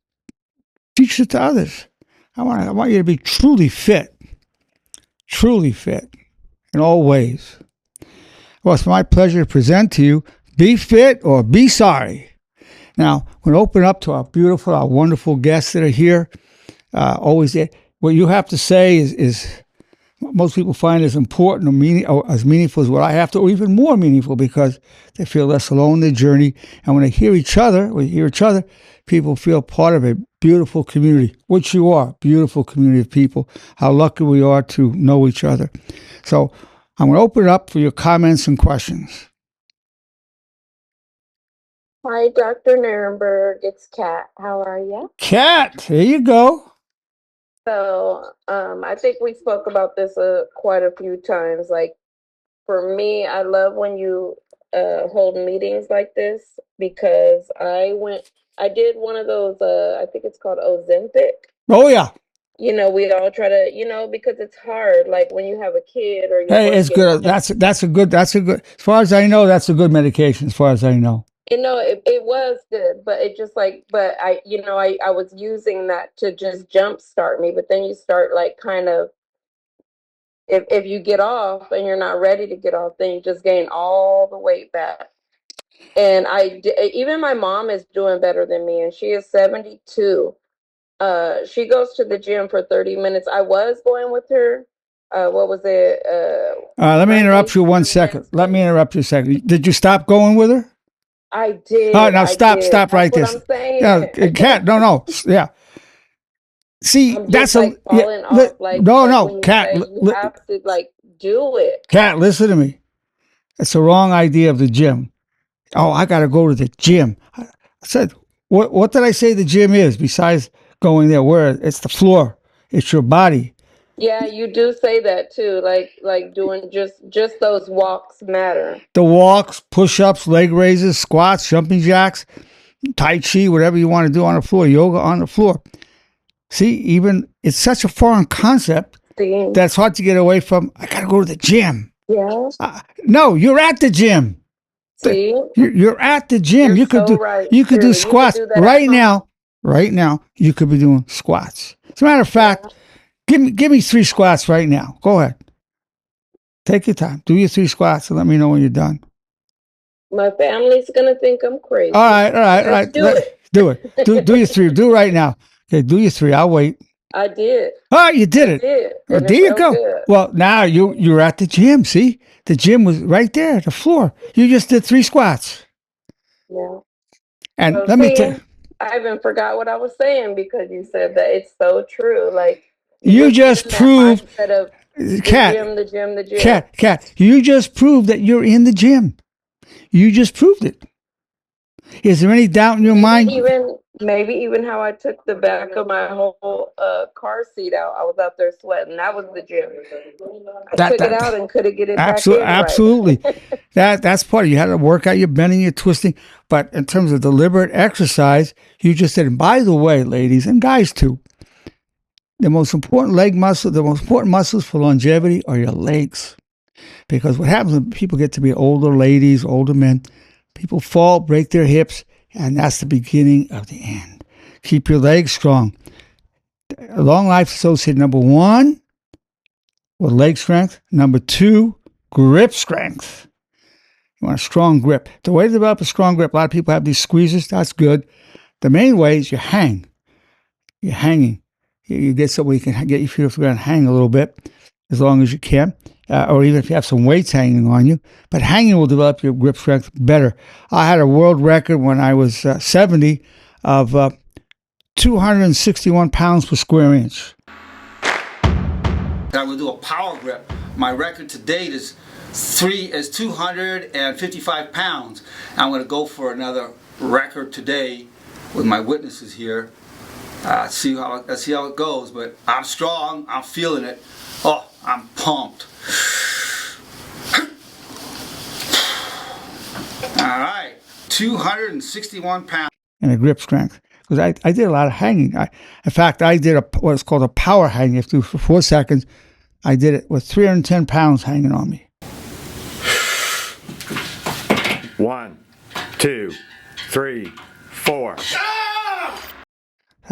Speaker 1: teach it to others. I want you to be truly fit in all ways. Well, it's my pleasure to present to you, Be Fit or Be Sorry. Now, we're going to open up to our wonderful guests that are here. Always, what you have to say is most people find as important or as meaningful as what I have to, or even more meaningful, because they feel less alone in their journey. And when they hear each other, people feel part of a beautiful community, which you are, beautiful community of people. How lucky we are to know each other. So I'm going to open it up for your comments and questions.
Speaker 6: Hi, Dr. Nerenberg. It's Kat. How are you?
Speaker 1: Cat, there you go.
Speaker 6: I think we spoke about this quite a few times. Like, for me, I love when you hold meetings like this because I did one of those, I think it's called Ozempic.
Speaker 1: Oh yeah.
Speaker 6: We all try to, because it's hard. Like when you have a kid or you're
Speaker 1: Hey, it's
Speaker 6: working.
Speaker 1: good. That's a good. As far as I know, that's a good medication. As far as I know.
Speaker 6: It was good, but it just like, but I was using that to just jumpstart me. But then you start like kind of, if you get off and you're not ready to get off, then you just gain all the weight back. And even my mom is doing better than me, and she is 72. She goes to the gym for 30 minutes. I was going with her. What was it?
Speaker 1: Let me
Speaker 6: Monday
Speaker 1: interrupt you one
Speaker 6: through
Speaker 1: second. Let
Speaker 6: Wednesday.
Speaker 1: me interrupt you a second. Did you stop going with her?
Speaker 6: I
Speaker 1: All right,
Speaker 6: did.
Speaker 1: now
Speaker 6: I
Speaker 1: stop,
Speaker 6: did.
Speaker 1: stop
Speaker 6: That's
Speaker 1: right
Speaker 6: what
Speaker 1: there.
Speaker 6: I'm saying.
Speaker 1: Yeah, Cat, no, yeah. See,
Speaker 6: I'm just
Speaker 1: that's a
Speaker 6: like falling off.
Speaker 1: no,
Speaker 6: Like
Speaker 1: no,
Speaker 6: when you
Speaker 1: Cat,
Speaker 6: say you have to like do it.
Speaker 1: Cat, listen to me. It's the wrong idea of the gym. Oh, I got to go to the gym. I said, what did I say the gym is besides going there? Where it's the floor, it's your body.
Speaker 6: Yeah, you do say that too. Like doing just those walks matter.
Speaker 1: The walks, push-ups, leg raises, squats, jumping jacks, tai chi, whatever you want to do on the floor, yoga on the floor. See, even it's such a foreign concept
Speaker 6: See?
Speaker 1: that's hard to get away from. I got to go to the gym.
Speaker 6: Yeah.
Speaker 1: No, you're at the gym.
Speaker 6: See?
Speaker 1: You're at the gym.
Speaker 6: You're
Speaker 1: You could
Speaker 6: so
Speaker 1: do
Speaker 6: right.
Speaker 1: you could do
Speaker 6: Seriously, you could
Speaker 1: squats
Speaker 6: do that at
Speaker 1: right
Speaker 6: home.
Speaker 1: now. Right now, you could be doing squats. As a matter of fact, give me 3 squats right now. Go ahead. Take your time. Do your 3 squats and let me know when you're done.
Speaker 6: My family's gonna think I'm crazy.
Speaker 1: All right, all right, all
Speaker 6: Let's
Speaker 1: right.
Speaker 6: do it.
Speaker 1: Do it. Do your 3. Do it right now. Okay, do your 3. I'll wait.
Speaker 6: I did.
Speaker 1: All right, you did
Speaker 6: I
Speaker 1: it.
Speaker 6: did.
Speaker 1: Well,
Speaker 6: And
Speaker 1: there
Speaker 6: it
Speaker 1: you
Speaker 6: felt
Speaker 1: go.
Speaker 6: good.
Speaker 1: Well, now you're at the gym. See, the gym was right there, the floor. You just did 3 squats.
Speaker 6: Yeah.
Speaker 1: And
Speaker 6: So
Speaker 1: let me tell
Speaker 6: see, I even forgot what I was saying because you said that. It's so true. Like you
Speaker 1: you,
Speaker 6: just get
Speaker 1: just
Speaker 6: in that
Speaker 1: proved,
Speaker 6: mindset of the
Speaker 1: Cat,
Speaker 6: gym, the gym, the gym.
Speaker 1: Cat, you just proved that you're in the gym. You just proved it. Is there any doubt in your mind?
Speaker 6: Maybe even how I took the back of my whole car seat out. I was out there sweating. That was the gym. I
Speaker 1: That
Speaker 6: took it
Speaker 1: that
Speaker 6: out and couldn't get it back
Speaker 1: absolutely
Speaker 6: in right.
Speaker 1: absolutely. That's part of it. You had to work out your bending, your twisting. But in terms of deliberate exercise, you just did it. By the way, ladies and guys too, the most important leg muscle, the most important muscles for longevity are your legs. Because what happens when people get to be older ladies, older men, people fall, break their hips, and that's the beginning of the end. Keep your legs strong. Long life associated, number 1, with leg strength. Number 2, grip strength. You want a strong grip. The way to develop a strong grip, a lot of people have these squeezes. That's good. The main way is you hang. You're hanging. You get somewhere you can get your feet off the ground and hang a little bit as long as you can, or even if you have some weights hanging on you. But hanging will develop your grip strength better. I had a world record when I was 70 of 261 pounds per square inch. I would do a power grip. My record to date is 255 pounds. I'm going to go for another record today with my witnesses here. See how it goes. But I'm strong. I'm feeling it. Oh, I'm pumped. All right, 261 pounds. And a grip strength. Because I did a lot of hanging. In fact, I did what's called a power hang. You have to do for 4 seconds. I did it with 310 pounds hanging on me.
Speaker 7: 1, 2, 3, 4.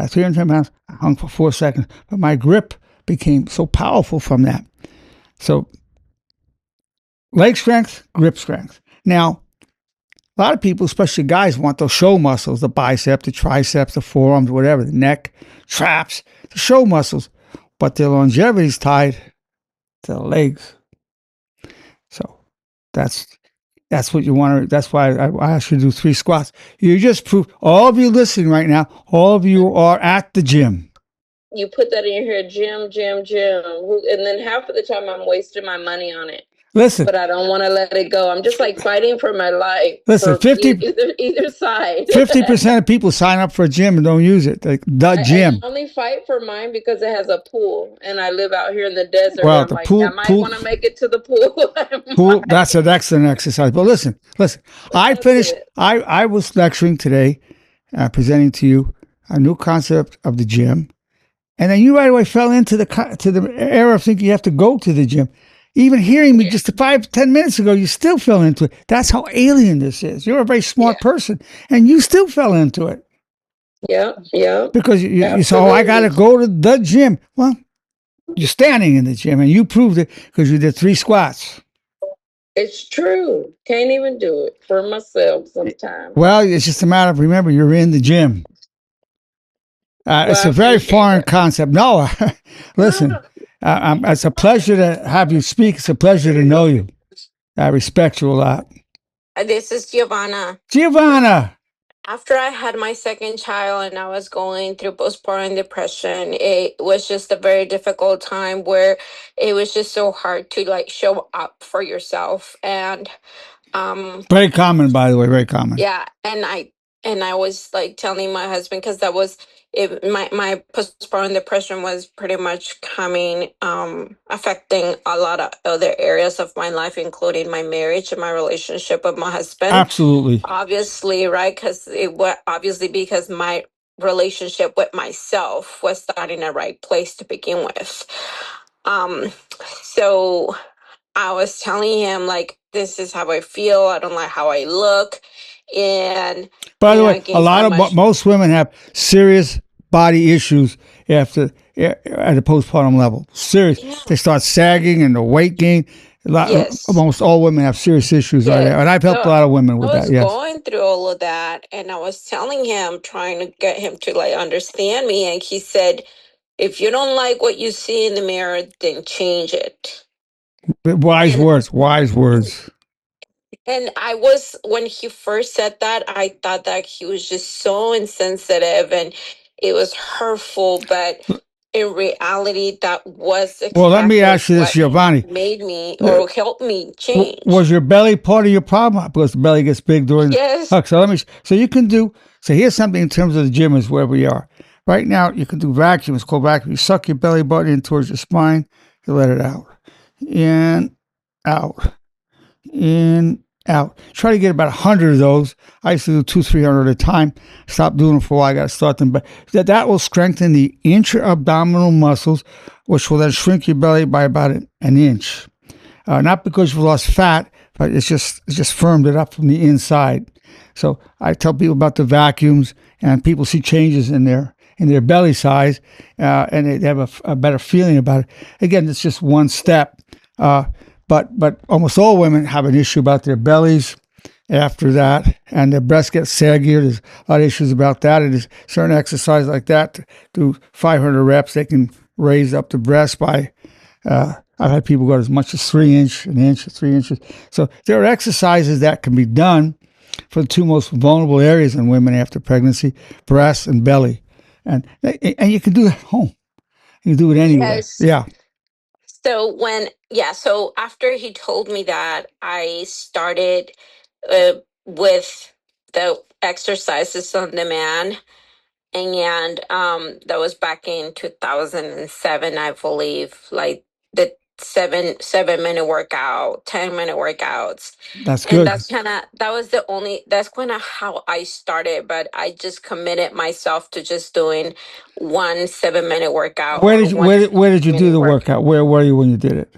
Speaker 1: 310 pounds. I hung for 4 seconds. But my grip became so powerful from that. So, leg strength, grip strength. Now, a lot of people, especially guys, want those show muscles, the bicep, the triceps, the forearms, whatever, the neck, traps, the show muscles. But their longevity is tied to the legs. So that's what you want to, that's why I asked you to do 3 squats. You just proved, all of you listening right now, all of you are at the gym.
Speaker 6: You put that in your head, gym, and then half of the time I'm wasting my money on it.
Speaker 1: Listen,
Speaker 6: but I don't want to let it go. I'm just like fighting for my life
Speaker 1: listen,
Speaker 6: for either side.
Speaker 1: 50% of people sign up for a gym and don't use it. Like the
Speaker 6: I
Speaker 1: gym.
Speaker 6: only fight for mine because it has a pool, and I live out here in the desert. And
Speaker 1: Well,
Speaker 6: I'm
Speaker 1: the
Speaker 6: like, I might want to make it to the pool.
Speaker 1: pool, that's an excellent exercise. But listen. I
Speaker 6: That's
Speaker 1: finished,
Speaker 6: it.
Speaker 1: I was lecturing today, presenting to you a new concept of the gym. And then you right away fell into the era of thinking you have to go to the gym. Even hearing me just 5-10 minutes ago, you still fell into it. That's how alien this is. You're a very smart person, and you still fell into it
Speaker 6: Yeah.
Speaker 1: because you said, "Oh, I got to go to the gym." Well, you're standing in the gym, and you proved it because you did 3 squats.
Speaker 6: It's true. Can't even do it for myself sometimes.
Speaker 1: Well, it's just a matter of remember you're in the gym. It's
Speaker 6: Well, I
Speaker 1: a very
Speaker 6: appreciate
Speaker 1: foreign
Speaker 6: that.
Speaker 1: concept. No, listen, it's a pleasure to have you speak. It's a pleasure to know you. I respect you a lot.
Speaker 8: This is Giovanna.
Speaker 1: Giovanna.
Speaker 8: After I had my second child and I was going through postpartum depression, it was just a very difficult time where it was just so hard to like show up for yourself. And
Speaker 1: Very common, by the way, very common.
Speaker 8: yeah, and I was like telling my husband because that was it. My postpartum depression was pretty much coming, affecting a lot of other areas of my life, including my marriage and my relationship with my husband.
Speaker 1: Absolutely.
Speaker 8: Obviously, right? Because it was obviously because my relationship with myself was not in the right place to begin with. So I was telling him like this is how I feel. I don't like how I look, and
Speaker 1: By the
Speaker 8: I
Speaker 1: way, a
Speaker 8: gained
Speaker 1: lot
Speaker 8: so
Speaker 1: of
Speaker 8: much.
Speaker 1: most women have serious body issues after at a postpartum level. Serious.
Speaker 8: Yeah.
Speaker 1: They start sagging and the weight gain.
Speaker 8: Yes.
Speaker 1: Almost all women have serious issues like that,
Speaker 8: Yes.
Speaker 1: and I've helped a
Speaker 8: So
Speaker 1: lot of women
Speaker 8: I
Speaker 1: with
Speaker 8: was
Speaker 1: that. Yes.
Speaker 8: going through all of that, and I was telling him, trying to get him to like understand me, and he said, "If you don't like what you see in the mirror, then change it."
Speaker 1: Wise
Speaker 8: And
Speaker 1: words. Wise words.
Speaker 8: And I was, when he first said that, I thought that he was just so insensitive and it was hurtful. But in reality, that was
Speaker 1: Well, let me
Speaker 8: exactly
Speaker 1: ask you this,
Speaker 8: what
Speaker 1: Giovanni.
Speaker 8: made me or helped me change.
Speaker 1: Was your belly part of your problem? Because the belly gets big during.
Speaker 8: Yes.
Speaker 1: Okay, so so you can do. So here's something in terms of the gym is where we are right now. You can do vacuum. It's called vacuum. You suck your belly button in towards your spine. You let it out, in, out, in, out. Try to get about 100 of those. I used to do 200-300 at a time. Stop doing them for a while. I got to start them, but that will strengthen the intra-abdominal muscles, which will then shrink your belly by about an inch. Not because you've lost fat, but it's just firmed it up from the inside. So I tell people about the vacuums, and people see changes in their belly size, and they have a better feeling about it. Again, it's just one step, but almost all women have an issue about their bellies after that, and their breasts get saggier. There's a lot of issues about that. And there's certain exercise like that to do 500 reps, they can raise up the breast by. I've had people go as much as 3 inches, an inch, 3 inches. So there are exercises that can be done for the 2 most vulnerable areas in women after pregnancy: breast and belly, and you can do it at home. You can do it anywhere.
Speaker 8: Yes.
Speaker 1: Yeah.
Speaker 8: So so after he told me that, I started with the exercises on demand. And that was back in 2007, I believe, like the 7 minute workout, 10 minute workouts.
Speaker 1: That's
Speaker 8: And
Speaker 1: good.
Speaker 8: that's kind of how I started. But I just committed myself to just doing one 7 minute workout
Speaker 1: Where
Speaker 8: or
Speaker 1: did you
Speaker 8: one
Speaker 1: where did you do
Speaker 8: minute
Speaker 1: the
Speaker 8: workout
Speaker 1: workout? Where were you when you did it?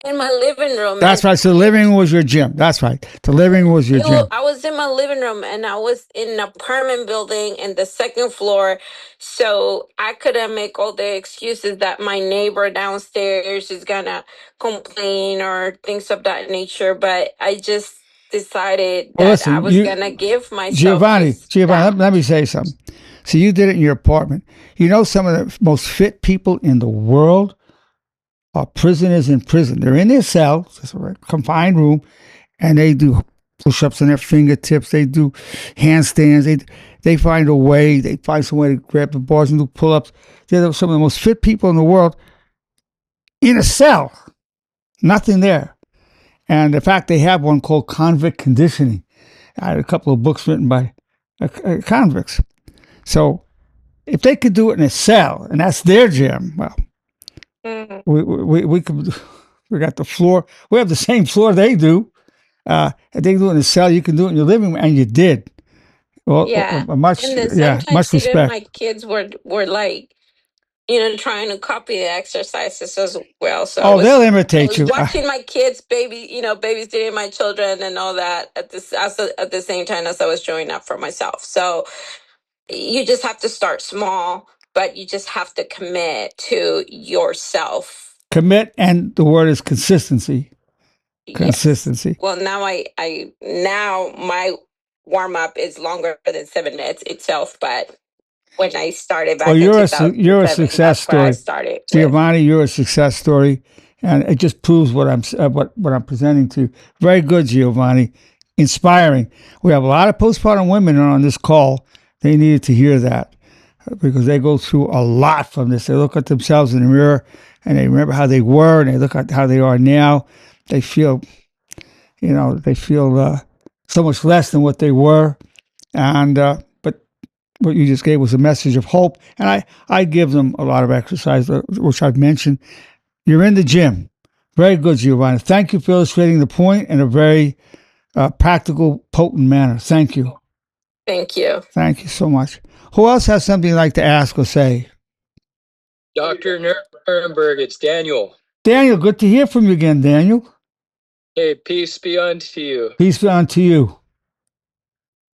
Speaker 8: in my living room.
Speaker 1: That's right. So the living room was your gym. That's right. The living room was your gym.
Speaker 8: I was in my living room and I was in an apartment building in the second floor. So I couldn't make all the excuses that my neighbor downstairs is gonna complain or things of that nature. But I just decided
Speaker 1: Well,
Speaker 8: that I
Speaker 1: listen,
Speaker 8: was gonna give myself
Speaker 1: Giovanni,
Speaker 8: just that.
Speaker 1: let me say something. So you did it in your apartment. You know, some of the most fit people in the world are prisoners in prison. They're in their cells, it's a confined room, and they do push-ups on their fingertips. They do handstands. They find a way. They find some way to grab the bars and do pull-ups. They're some of the most fit people in the world in a cell. Nothing there. And in fact, they have one called convict conditioning. I had a couple of books written by convicts. So if they could do it in a cell, and that's their gym, well, we could. We got the floor. We have the same floor they do. If they can do it in a cell, you can do it in your living room, and you did. Well,
Speaker 8: Yeah.
Speaker 1: much,
Speaker 8: And then
Speaker 1: yeah, much
Speaker 8: sometimes even
Speaker 1: respect.
Speaker 8: my kids were like, trying to copy the exercises as well. So
Speaker 1: Oh, they'll
Speaker 8: I
Speaker 1: imitate
Speaker 8: was
Speaker 1: you.
Speaker 8: watching my kids babysitting my children and all that at the same time as I was showing up for myself. So you just have to start small, but you just have to commit to yourself.
Speaker 1: Commit, and the word is consistency.
Speaker 8: Yes.
Speaker 1: Consistency.
Speaker 8: Well, now my warm up is longer than 7 minutes itself, but when I started back
Speaker 1: Well,
Speaker 8: in
Speaker 1: you're a
Speaker 8: 2007,
Speaker 1: success
Speaker 8: that's where I
Speaker 1: story,
Speaker 8: started with.
Speaker 1: Giovanni. You're a success story, and it just proves what I'm presenting to you. Very good, Giovanni. Inspiring. We have a lot of postpartum women on this call. They needed to hear that because they go through a lot from this. They look at themselves in the mirror and they remember how they were, and they look at how they are now. They feel, so much less than what they were, and but what you just gave was a message of hope. And I give them a lot of exercise, which I've mentioned. You're in the gym. Very good, Giovanni. Thank you for illustrating the point in a very practical, potent manner. Thank you.
Speaker 8: Thank you.
Speaker 1: Thank you so much. Who else has something you'd like to ask or say?
Speaker 9: Dr. Nerenberg, it's Daniel.
Speaker 1: Daniel, good to hear from you again, Daniel.
Speaker 9: Hey, peace be unto you.
Speaker 1: Peace be unto you.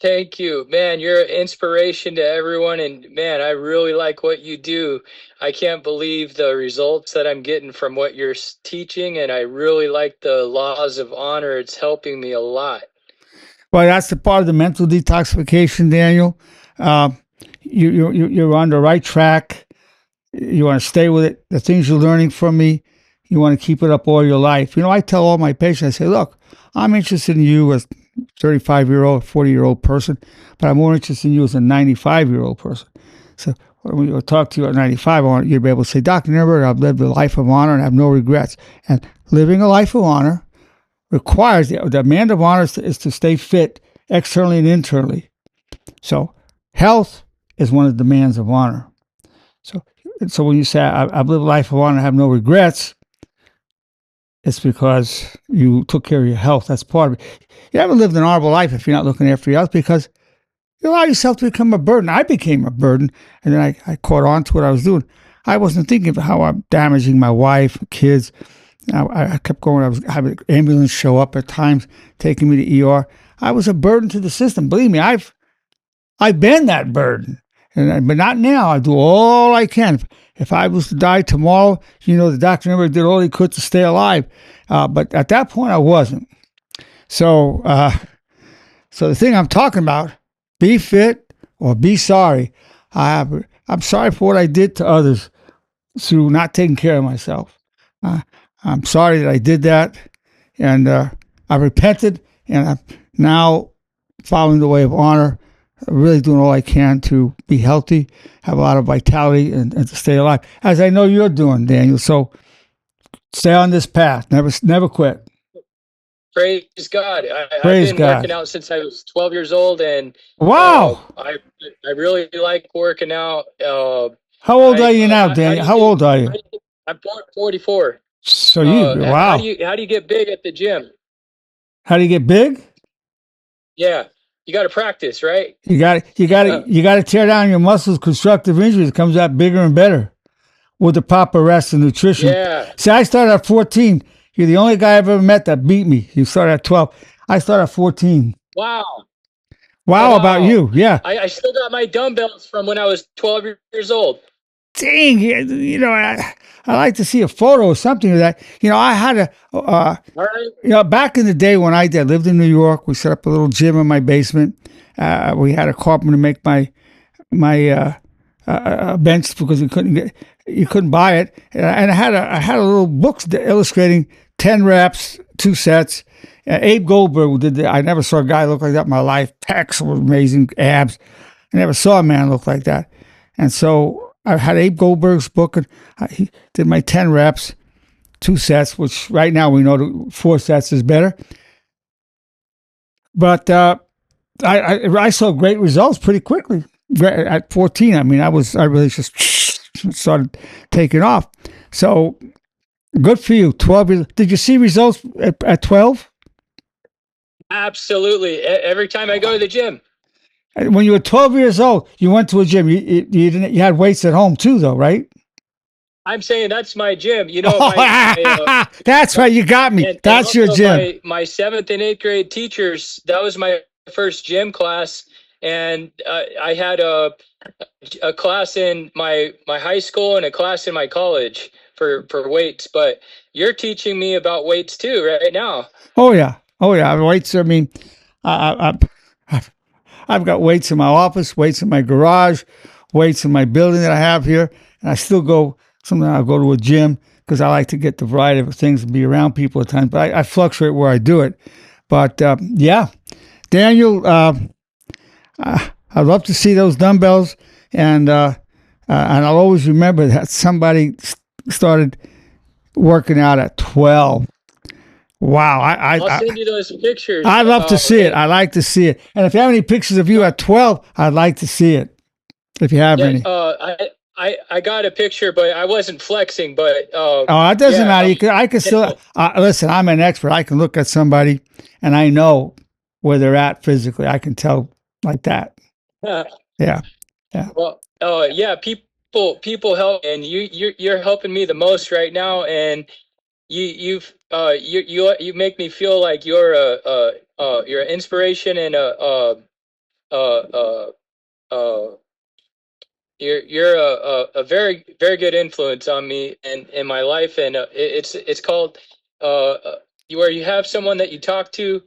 Speaker 9: Thank you. Man, you're an inspiration to everyone. And man, I really like what you do. I can't believe the results that I'm getting from what you're teaching. And I really like the laws of honor. It's helping me a lot.
Speaker 1: Well, that's the part of the mental detoxification, Daniel. You're on the right track. You want to stay with it. The things you're learning from me, you want to keep it up all your life. I tell all my patients, I say, look, I'm interested in you as 35-year-old, 40-year-old person, but I'm more interested in you as a 95-year-old person. So when we talk to you at 95, I want you to be able to say, Dr. Nerenberg, I've lived a life of honor and have no regrets. And living a life of honor requires, the demand of honor is to stay fit externally and internally. So health is one of the demands of honor. So when you say, I've lived a life of honor and have no regrets, it's because you took care of your health. That's part of it. You haven't lived an honorable life if you're not looking after your health, because you allow yourself to become a burden. I became a burden, and then I caught on to what I was doing. I wasn't thinking of how I'm damaging my wife, kids. I kept going. I was having an ambulance show up at times, taking me to ER. I was a burden to the system. Believe me, I've been that burden, but not now. I do all I can. If I was to die tomorrow, the Dr. Nerenberg did all he could to stay alive. But at that point, I wasn't. So the thing I'm talking about, be fit or be sorry. I'm sorry for what I did to others through not taking care of myself. I'm sorry that I did that, and I repented, and I'm now following the way of honor, really doing all I can to be healthy, have a lot of vitality, and to stay alive, as I know you're doing, Daniel. So stay on this path. Never quit.
Speaker 9: Praise God. I've been working out since I was 12 years old, and
Speaker 1: wow,
Speaker 9: I really like working out.
Speaker 1: How old are you now, Daniel? How old are you?
Speaker 9: I'm 44.
Speaker 1: So wow.
Speaker 9: How do you get big at the gym?
Speaker 1: How do you get big?
Speaker 9: Yeah, you got to practice, right?
Speaker 1: You got to tear down your muscles. Constructive injuries, it comes out bigger and better with the proper rest and nutrition.
Speaker 9: Yeah.
Speaker 1: See, I started at 14. You're the only guy I've ever met that beat me. You started at 12. I started at 14.
Speaker 9: Wow.
Speaker 1: Wow, about you. Yeah.
Speaker 9: I still got my dumbbells from when I was 12 years old.
Speaker 1: Dang, I like to see a photo or something of that. I had
Speaker 9: All right.
Speaker 1: Back in the day when I lived in New York, we set up a little gym in my basement. We had a carpenter make my bench because you couldn't buy it, and I had a little book illustrating 10 reps, 2 sets. Abe Goldberg did that. I never saw a guy look like that in my life. Pecs were amazing, abs. I never saw a man look like that, and so I had Abe Goldberg's book, and he did my 10 reps. 2 sets, which right now we know 4 sets is better. But I saw great results pretty quickly at 14. I mean, I really just started taking off. So good for you. 12. Did you see results at 12?
Speaker 9: Absolutely. Every time I go to the gym.
Speaker 1: When you were 12 years old, you went to a gym. You had weights at home too, though, right?
Speaker 9: I'm saying that's my gym. You know,
Speaker 1: that's right. You got me. That's your gym.
Speaker 9: My 7th and 8th grade teachers, that was my first gym class. And I had a class in my high school and a class in my college for weights. But you're teaching me about weights too right now.
Speaker 1: Oh, yeah. Weights, I mean, I've got weights in my office, weights in my garage, weights in my building that I have here. And I still go, sometimes I'll go to a gym because I like to get the variety of things and be around people at times. But I fluctuate where I do it. But yeah, Daniel, I'd love to see those dumbbells. And I'll always remember that somebody started working out at 12. Wow.
Speaker 9: I'll send you those pictures.
Speaker 1: I'd love to see it. I like to see it. And if you have any pictures of you at 12, I'd like to see it. If you have any.
Speaker 9: I got a picture, but I wasn't flexing. But
Speaker 1: it doesn't matter. I can still listen. I'm an expert. I can look at somebody, and I know where they're at physically. I can tell like that. Yeah.
Speaker 9: Well, yeah. People help, and you're helping me the most right now, and you make me feel like you're an inspiration and you're a very very good influence on me and in my life, and it's called where you have someone that you talk to,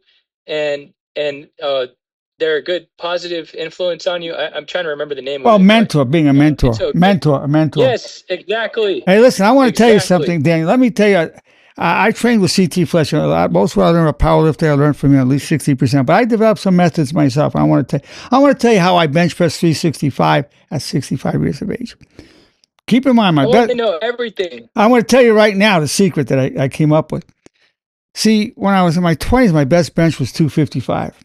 Speaker 9: and they're a good positive influence on you. I'm trying to remember the name.
Speaker 1: Well, mentor, being a mentor, okay. mentor.
Speaker 9: Yes, exactly.
Speaker 1: Hey, listen, I want to tell you something, Daniel. Let me tell you. I trained with CT Fletcher a lot. Most of what I learned about powerlifting, I learned from him at least 60%. But I developed some methods myself. I want to tell you how I bench press 365 at 65 years of age. Keep in mind,
Speaker 9: I want to know everything.
Speaker 1: I want to tell you right now the secret that I came up with. See, when I was in my 20s, my best bench was 255.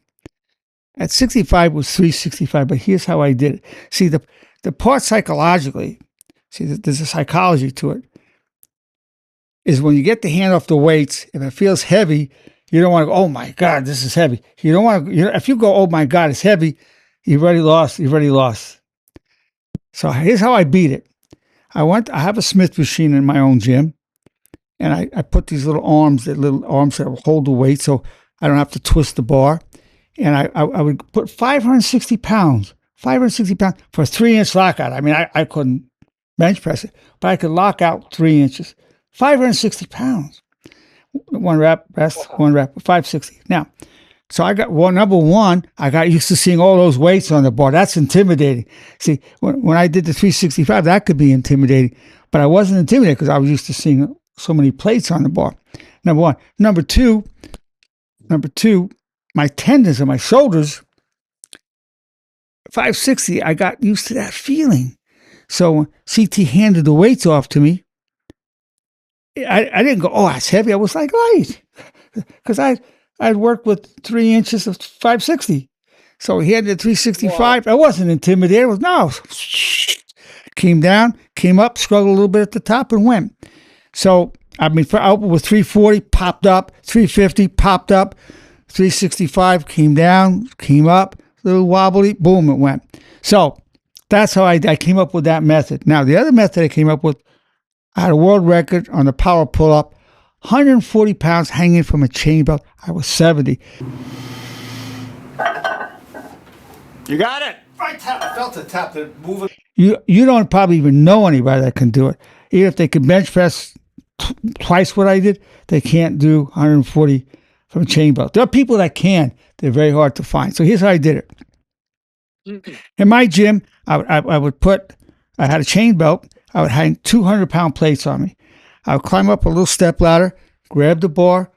Speaker 1: At 65 was 365. But here's how I did it. See, the part psychologically, there's a psychology to it. Is when you get the hand off the weights, if it feels heavy, you don't want to go, oh my God, this is heavy. You don't want to, if you go, oh my God, it's heavy, you've already lost. So here's how I beat it. I have a Smith machine in my own gym, and I put these little arms that hold the weight so I don't have to twist the bar. And I would put 560 pounds for a 3-inch lockout. I mean, I couldn't bench press it, but I could lock out 3 inches. 560 pounds. 1 rep, rest, 1 rep, 560. Now, so I got number one, I got used to seeing all those weights on the bar. That's intimidating. See, when I did the 365, that could be intimidating, but I wasn't intimidated because I was used to seeing so many plates on the bar. Number one. Number two, my tendons and my shoulders, 560, I got used to that feeling. So when CT handed the weights off to me, I didn't go, oh, that's heavy. I was like, light. Because I'd worked with 3 inches of 560. So he had the 365. Wow. I wasn't intimidated. No. Came down, came up, struggled a little bit at the top, and went. So, I mean, I opened with 340, popped up, 350, popped up, 365, came down, came up, a little wobbly, boom, it went. So, that's how I came up with that method. Now, the other method I came up with, I had a world record on the power pull-up, 140 pounds hanging from a chain belt. I was 70.
Speaker 7: You got it.
Speaker 1: I felt the tap. Moving. You don't probably even know anybody that can do it. Even if they can bench press twice what I did, they can't do 140 from a chain belt. There are people that can. They're very hard to find. So here's how I did it. In my gym, I had a chain belt. I would hang 200-pound plates on me. I would climb up a little step ladder, grab the bar,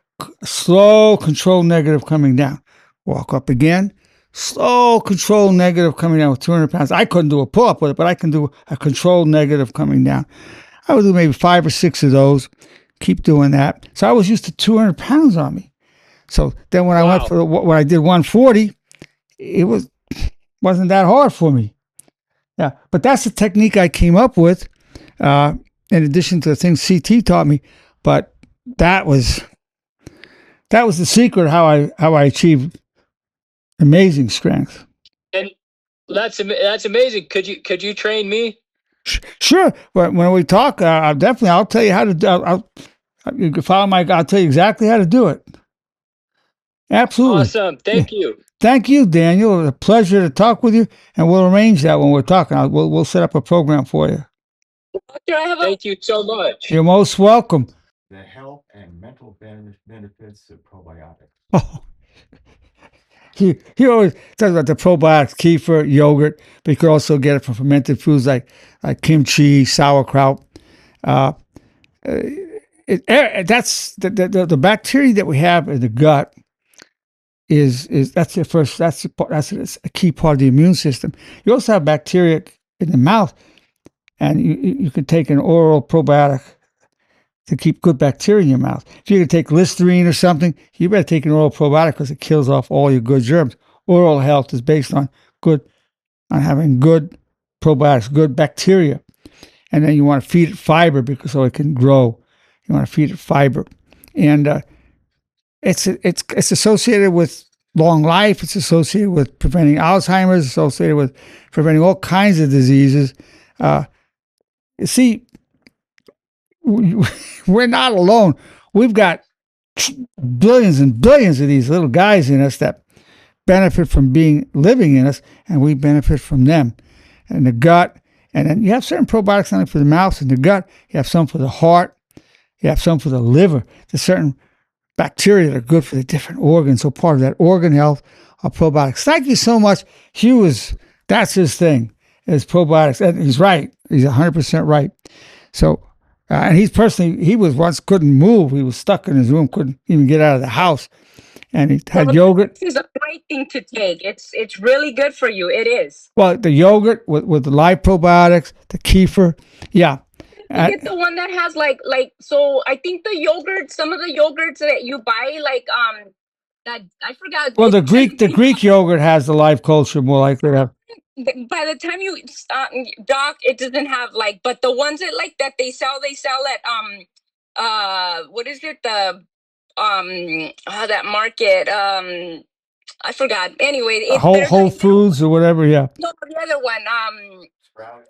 Speaker 1: slow, controlled negative coming down. Walk up again, slow, controlled negative coming down with 200 pounds. I couldn't do a pull-up with it, but I can do a controlled negative coming down. I would do maybe 5 or 6 of those, keep doing that. So I was used to 200 pounds on me. So then when I went for when I did 140, it wasn't that hard for me. Yeah, but that's the technique I came up with, in addition to the things CT taught me. But that was the secret how I achieved amazing strength.
Speaker 9: And that's amazing. Could you train me?
Speaker 1: Sure. But when we talk, I'll tell you how to do. You can follow I'll tell you exactly how to do it. Absolutely.
Speaker 9: Awesome. Thank you.
Speaker 1: Thank you, Daniel. It was a pleasure to talk with you, and we'll arrange that when we're talking. We'll set up a program for you.
Speaker 9: Thank you so much.
Speaker 1: You're most welcome.
Speaker 7: The health and mental benefits of probiotics.
Speaker 1: Oh. He always talks about the probiotics, kefir, yogurt, but you could also get it from fermented foods like kimchi, sauerkraut. That's the bacteria that we have in the gut is that's a key part of the immune system. You also have bacteria in the mouth, and you can take an oral probiotic to keep good bacteria in your mouth. If you're going to take Listerine or something, you better take an oral probiotic because it kills off all your good germs. Oral health is based on having good probiotics, good bacteria. And then you want to feed it fiber so it can grow. You want to feed it fiber. And it's associated with long life. It's associated with preventing Alzheimer's, associated with preventing all kinds of diseases. You see, we're not alone. We've got billions and billions of these little guys in us that benefit from living in us, and we benefit from them. And the gut, and then you have certain probiotics not only for the mouth and the gut, you have some for the heart, you have some for the liver. There's certain bacteria that are good for the different organs. So part of that organ health are probiotics. Thank you so much. That's his thing, is probiotics. And he's right. He's 100% right. So, and he was once couldn't move. He was stuck in his room, couldn't even get out of the house. And he had yogurt.
Speaker 10: This is a great thing to take. It's really good for you. It is.
Speaker 1: Well, the yogurt with the live probiotics, the kefir. Yeah.
Speaker 10: Get the one that has so I think the yogurt, some of the yogurts that you buy, that I forgot.
Speaker 1: Well, the Greek yogurt has the live culture more likely to have.
Speaker 10: By the time you Doc, it doesn't have but the ones that they sell at what is it, the that market, I forgot. Anyway, it's
Speaker 1: Whole Foods or whatever. Yeah.
Speaker 10: No, the other one,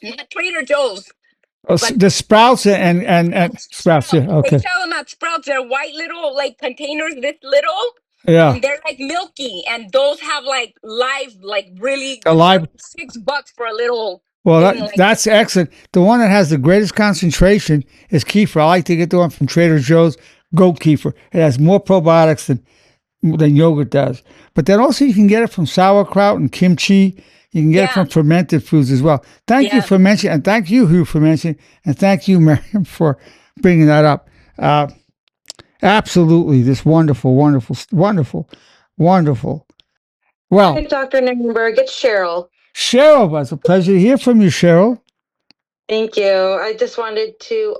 Speaker 10: not Trader Joe's.
Speaker 1: Oh, the Sprouts and Sprouts. Yeah. Okay.
Speaker 10: They sell them at Sprouts. They're white little containers, this little.
Speaker 1: Yeah.
Speaker 10: And they're milky, and those have live, really
Speaker 1: live
Speaker 10: $6 for a little.
Speaker 1: Well, that's excellent. The one that has the greatest concentration is kefir. I like to get the one from Trader Joe's, goat kefir. It has more probiotics than yogurt does. But then also you can get it from sauerkraut and kimchi. You can get it from fermented foods as well. Thank you for mentioning, and thank you, Hugh, for mentioning, and thank you, Miriam, for bringing that up. Absolutely, this wonderful, wonderful, wonderful, wonderful. Well,
Speaker 6: Hi, Dr. Nerenberg. It's Cheryl.
Speaker 1: Cheryl, it's a pleasure to hear from you, Cheryl.
Speaker 6: Thank you. I just wanted to,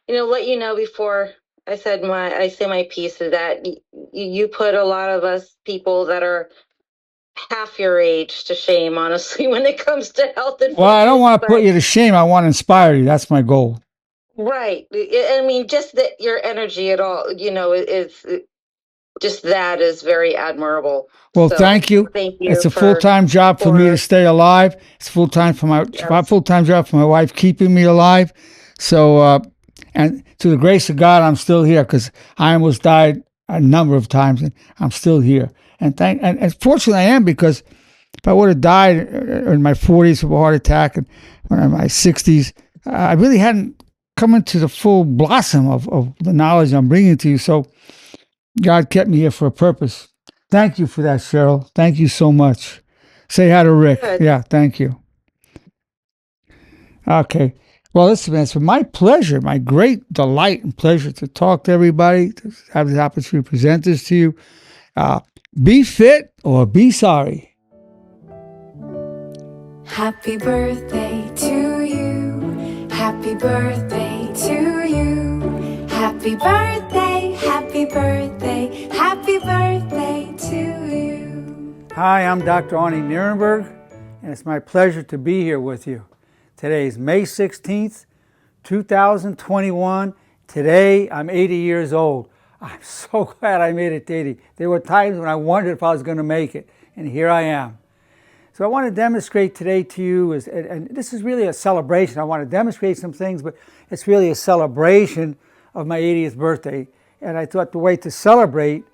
Speaker 6: let you know before I say my piece is that you put a lot of us people that are half your age to shame, honestly, when it comes to health and
Speaker 1: well, I don't want to put you to shame. I want to inspire you. That's my goal.
Speaker 6: Right. I mean, just that your energy at all, is just that is very admirable.
Speaker 1: Well, thank you.
Speaker 6: Thank you.
Speaker 1: It's a full-time job for me to stay alive. It's full-time for my full-time job for my wife keeping me alive. So, and to the grace of God, I'm still here because I almost died a number of times, and I'm still here. And fortunately, I am, because if I would have died in my 40s of a heart attack and when I'm in my 60s, I really hadn't come into the full blossom of the knowledge I'm bringing to you. So God kept me here for a purpose. Thank you for that, Cheryl. Thank you so much. Say hi to Rick.
Speaker 6: Good.
Speaker 1: Yeah, thank you. Okay. Well, listen, it's my pleasure, my great delight and pleasure to talk to everybody, to have the opportunity to present this to you. Be fit or be sorry.
Speaker 11: Happy birthday to you. Happy birthday to you. Happy birthday, happy birthday, happy birthday to you.
Speaker 1: Hi, I'm Dr. Arnold Nerenberg, and it's my pleasure to be here with you. Today is May 16th, 2021. Today, I'm 80 years old. I'm so glad I made it to 80. There were times when I wondered if I was going to make it, and here I am. So I want to demonstrate today to you, and this is really a celebration. I want to demonstrate some things, but it's really a celebration of my 80th birthday. And I thought the way to celebrate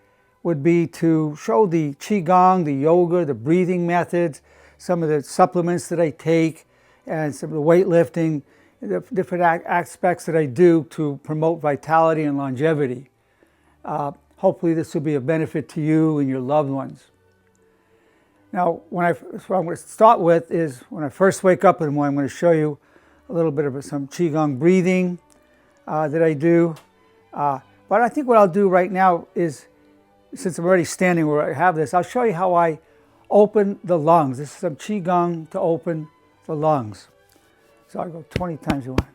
Speaker 1: would be to show the Qigong, the yoga, the breathing methods, some of the supplements that I take, and some of the weightlifting, the different aspects that I do to promote vitality and longevity. Hopefully this will be of benefit to you and your loved ones. Now, what I'm going to start with is when I first wake up in the morning, I'm going to show you a little bit of some Qigong breathing that I do. But I think what I'll do right now is, since I'm already standing where I have this, I'll show you how I open the lungs. This is some Qigong to open the lungs. So I'll go 20 times you want.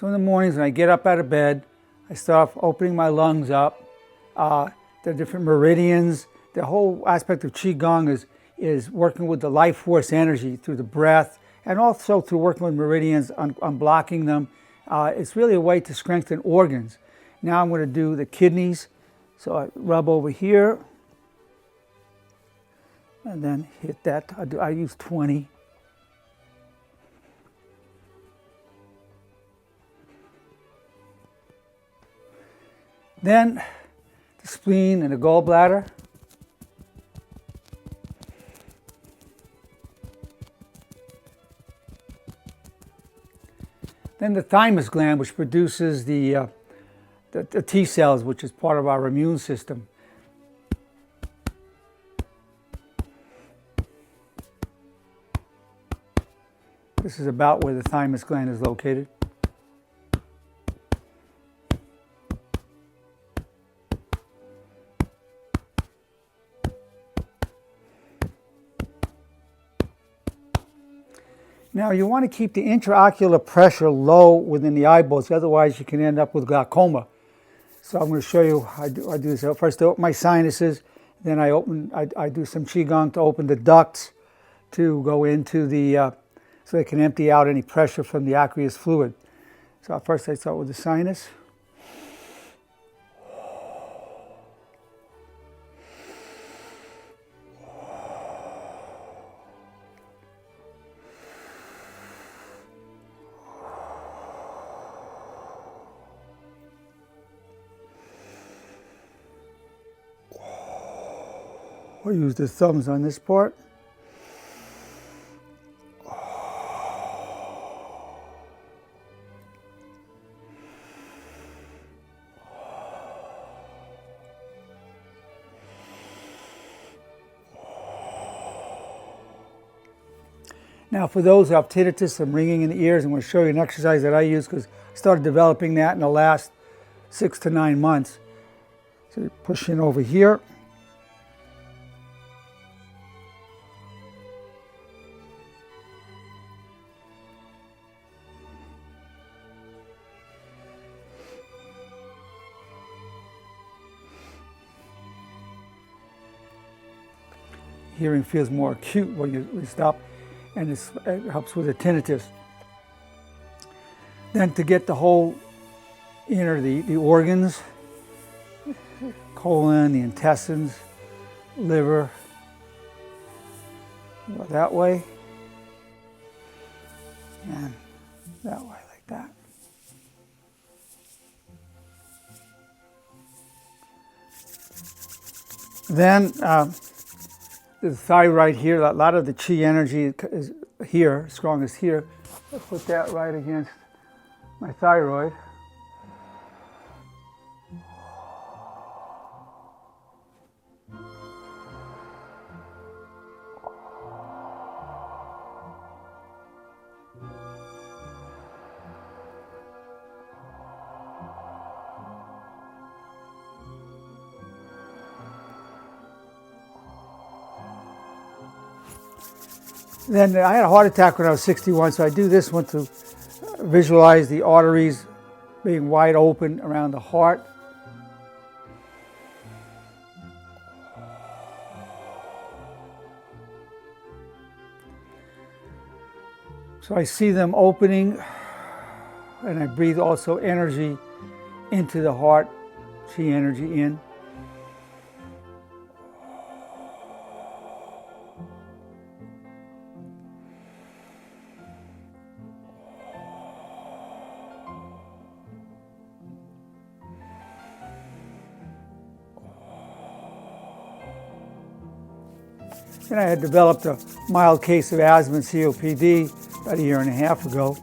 Speaker 1: So in the mornings when I get up out of bed, I start off opening my lungs up. The different meridians, the whole aspect of Qigong is working with the life force energy through the breath, and also through working with meridians, unblocking them. It's really a way to strengthen organs. Now I'm going to do the kidneys. So I rub over here, and then hit that. I use 20. Then the spleen and the gallbladder. Then the thymus gland, which produces the T cells, which is part of our immune system. This is about where the thymus gland is located. Now you want to keep the intraocular pressure low within the eyeballs, otherwise you can end up with glaucoma. So I'm going to show you how I do this. First I open my sinuses, then I do some Qigong to open the ducts to go into so they can empty out any pressure from the aqueous fluid. So first I start with the sinus. I'll use the thumbs on this part. Now for those who have tinnitus, some ringing in the ears, I'm going to show you an exercise that I use because I started developing that in the last 6 to 9 months. So you push in over here. Hearing feels more acute when you stop, and it helps with the tinnitus. Then to get the whole the organs, colon, the intestines, liver, go that way, and that way like that. Then the thyroid here, a lot of the chi energy is here, strongest here. I'll put that right against my thyroid. Then I had a heart attack when I was 61, so I do this one to visualize the arteries being wide open around the heart. So I see them opening, and I breathe also energy into the heart, chi energy in. And I had developed a mild case of asthma and COPD about a year and a half ago.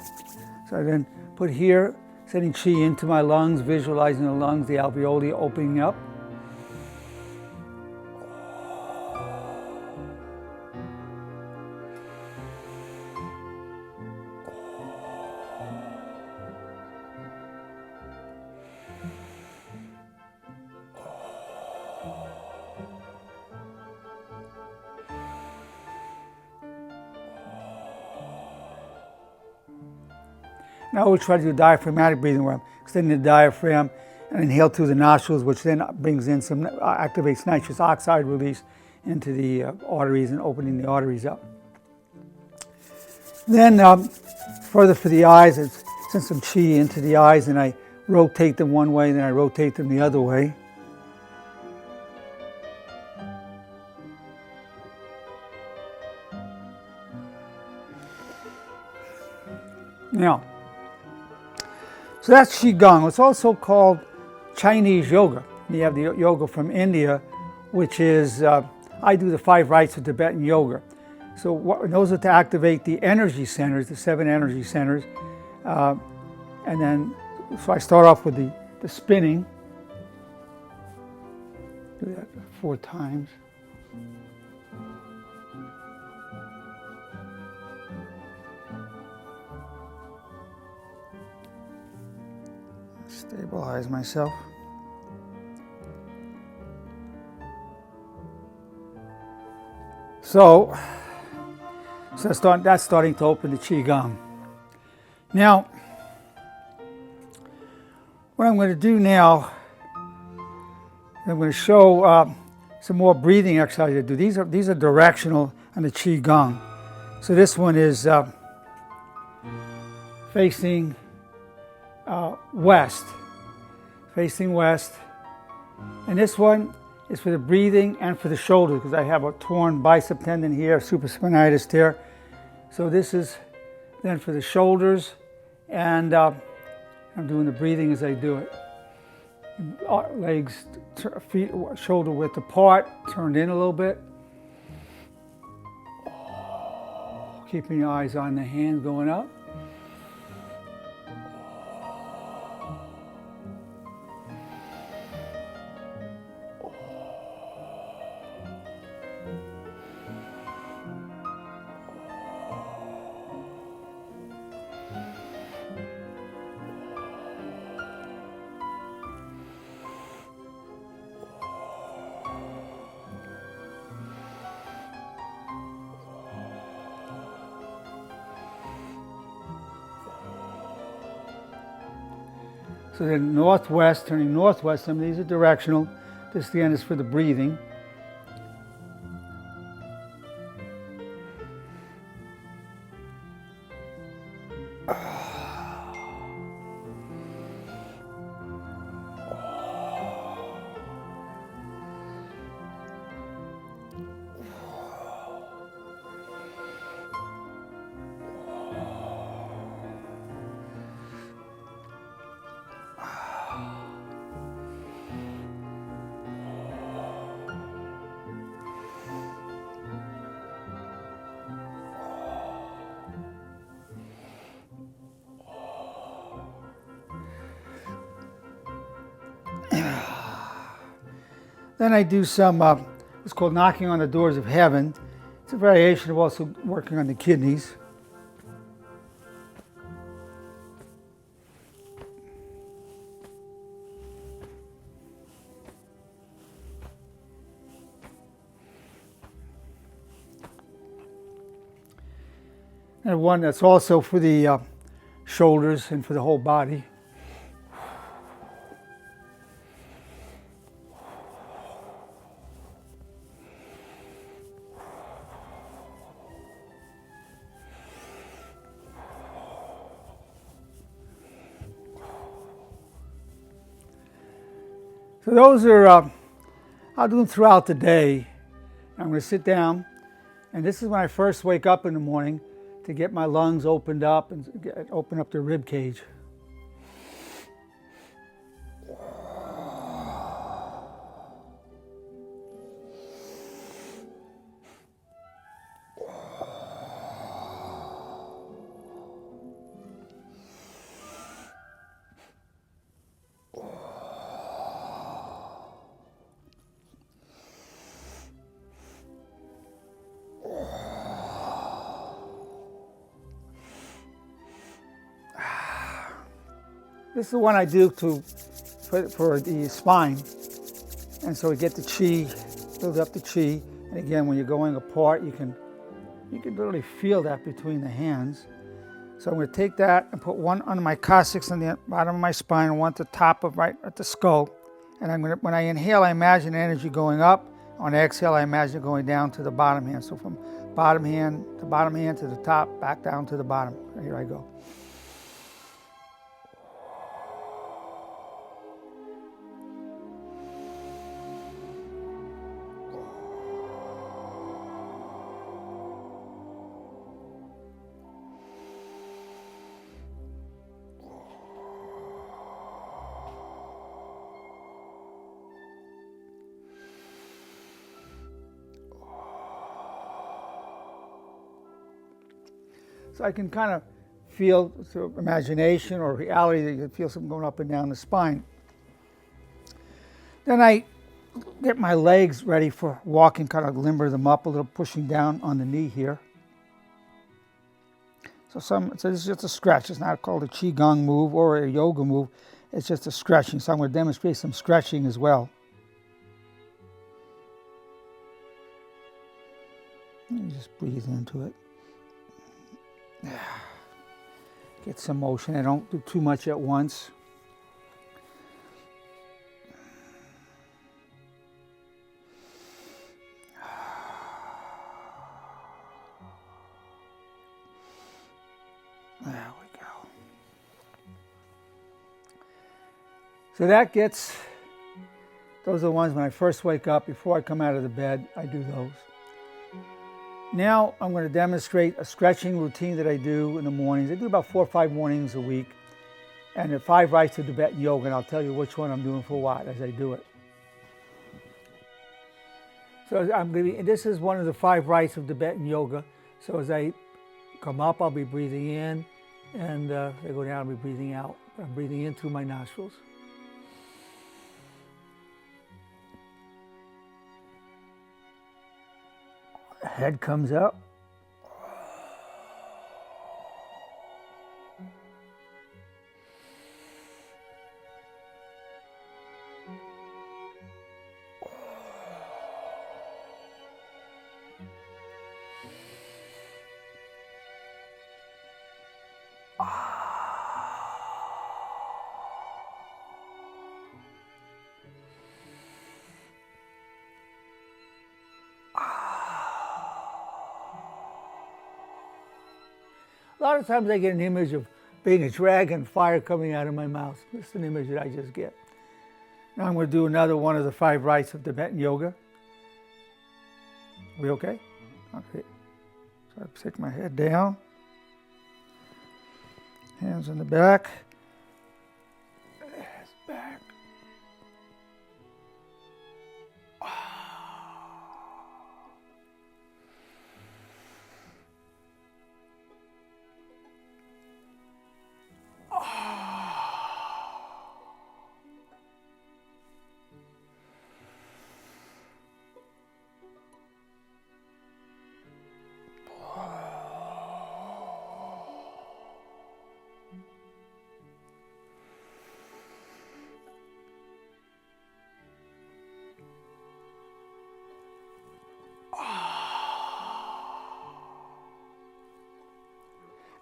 Speaker 1: So I then put here, sending chi into my lungs, visualizing the lungs, the alveoli opening up. Now we'll try to do diaphragmatic breathing where I'm extending the diaphragm and inhale through the nostrils, which then brings in some, activates nitrous oxide release into the arteries and opening the arteries up. Then further for the eyes, I send some chi into the eyes and I rotate them one way, then I rotate them the other way. Now, so that's Qigong. It's also called Chinese yoga. You have the yoga from India, which is, I do the 5 rites of Tibetan yoga. So those are to activate the energy centers, the 7 energy centers. And then, so I start off with the spinning. Do that 4 times. Stabilize myself. So that's starting to open the Qigong. Now, what I'm going to do now, I'm going to show some more breathing exercises to do. These are directional on the Qigong. So this one is facing west, and this one is for the breathing and for the shoulders because I have a torn bicep tendon here, supraspinatus tear. So this is then for the shoulders, and I'm doing the breathing as I do it. Legs, feet, shoulder width apart, turned in a little bit. Keeping your eyes on the hand going up. So then northwest, turning northwest, some of these are directional. This again is for the breathing. Then I do some, what's called knocking on the doors of heaven. It's a variation of also working on the kidneys. And one that's also for the shoulders and for the whole body. So those are, I'll do them throughout the day. I'm going to sit down, and this is when I first wake up in the morning to get my lungs opened up and open up the rib cage. This is the one I do for the spine. And so we get the chi, build up the chi. And again, when you're going apart, you can literally feel that between the hands. So I'm going to take that and put one under my coccyx on the bottom of my spine and one at the top of right at the skull. And when I inhale, I imagine energy going up. On exhale, I imagine it going down to the bottom hand. So from bottom hand to the top, back down to the bottom. Here I go. So I can kind of feel through imagination or reality that you can feel something going up and down the spine. Then I get my legs ready for walking, kind of limber them up a little, pushing down on the knee here. So this is just a stretch. It's not called a Qigong move or a yoga move. It's just a stretching. So I'm going to demonstrate some stretching as well. You just breathe into it. Get some motion. I don't do too much at once. There we go. So those are the ones when I first wake up, before I come out of the bed, I do those. Now I'm going to demonstrate a stretching routine that I do in the mornings. I do about 4 or 5 mornings a week. And the 5 rites of Tibetan yoga, and I'll tell you which one I'm doing for what as I do it. So this is one of the 5 rites of Tibetan yoga. So as I come up, I'll be breathing in, and as I go down, I'll be breathing out. I'm breathing in through my nostrils. Head comes up. A lot of times I get an image of being a dragon, fire coming out of my mouth. That's an image that I just get. Now I'm going to do another one of the 5 rites of Tibetan yoga. We okay? Okay. So I take my head down, hands on the back, head back.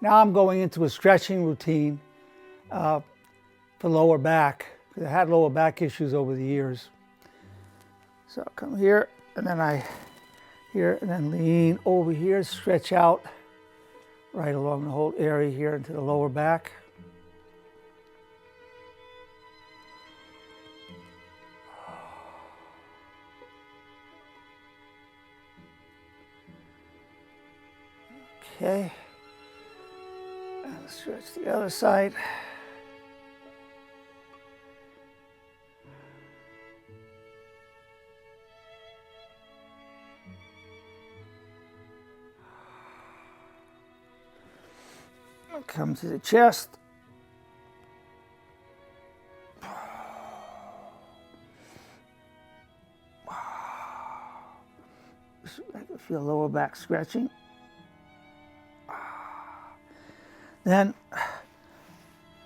Speaker 1: Now I'm going into a stretching routine for lower back, because I had lower back issues over the years. So I'll come here, and then here, and then lean over here, stretch out right along the whole area here into the lower back. Okay, and stretch the other side. Come to the chest. I can feel lower back stretching. Then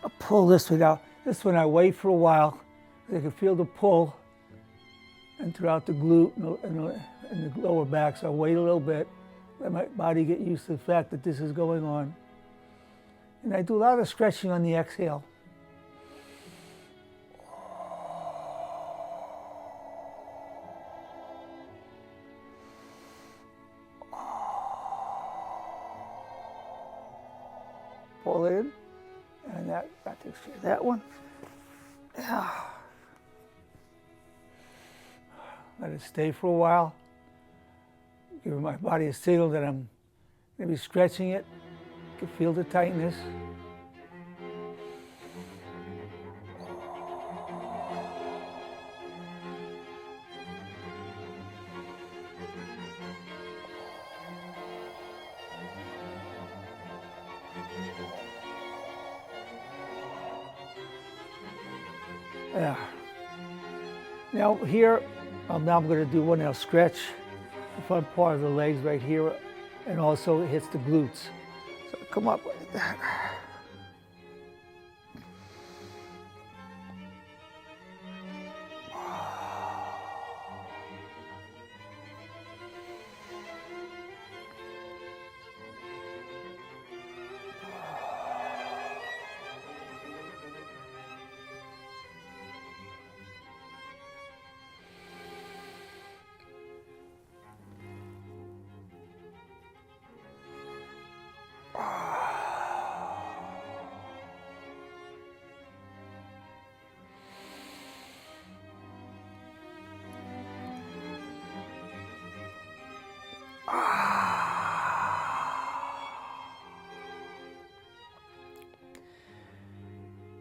Speaker 1: I'll pull this one out. This one I wait for a while. I can feel the pull and throughout the glute and the lower back. So I wait a little bit, let my body get used to the fact that this is going on. And I do a lot of stretching on the exhale. Pull in, and that takes care of that one. Yeah. Let it stay for a while. Give my body a signal that I'm maybe stretching it. You can feel the tightness. Yeah. Now here, now I'm going to do one that'll stretch the front part of the legs right here, and also it hits the glutes. So come up like that.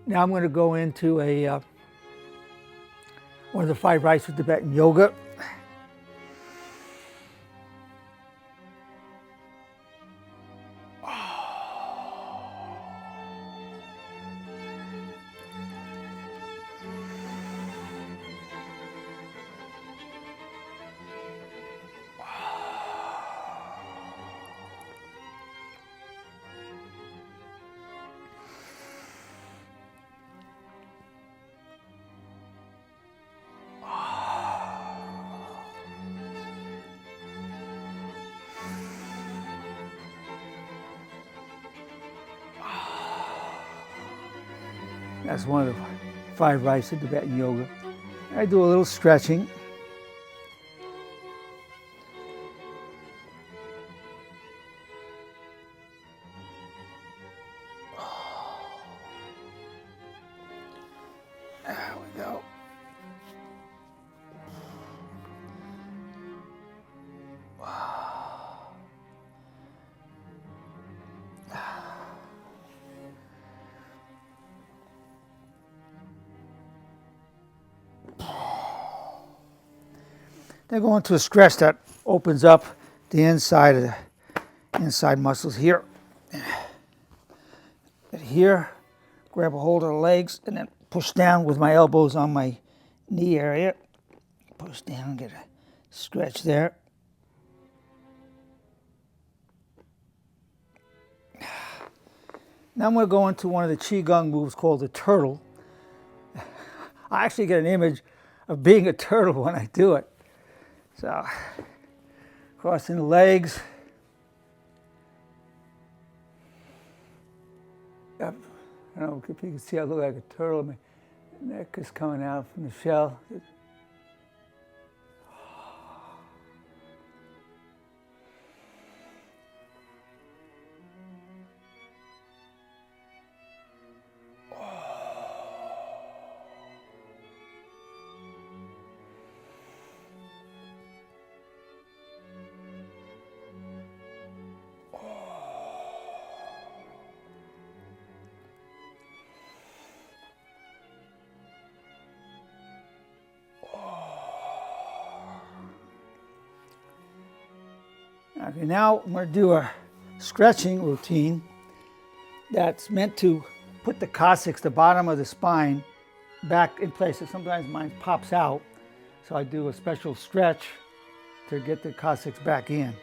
Speaker 1: Now I'm going to go into one of the 5 rites of Tibetan yoga. That's one of the 5 rites of Tibetan yoga. I do a little stretching. There we go. Then go into a stretch that opens up the inside of the inside muscles here. And here, grab a hold of the legs and then push down with my elbows on my knee area. Push down, get a stretch there. Now I'm going to go into one of the Qigong moves called the turtle. I actually get an image of being a turtle when I do it. So, crossing the legs. I don't know if you can see, I look like a turtle. My neck is coming out from the shell. Okay, now I'm going to do a stretching routine that's meant to put the coccyx, the bottom of the spine, back in place. So sometimes mine pops out, so I do a special stretch to get the coccyx back in.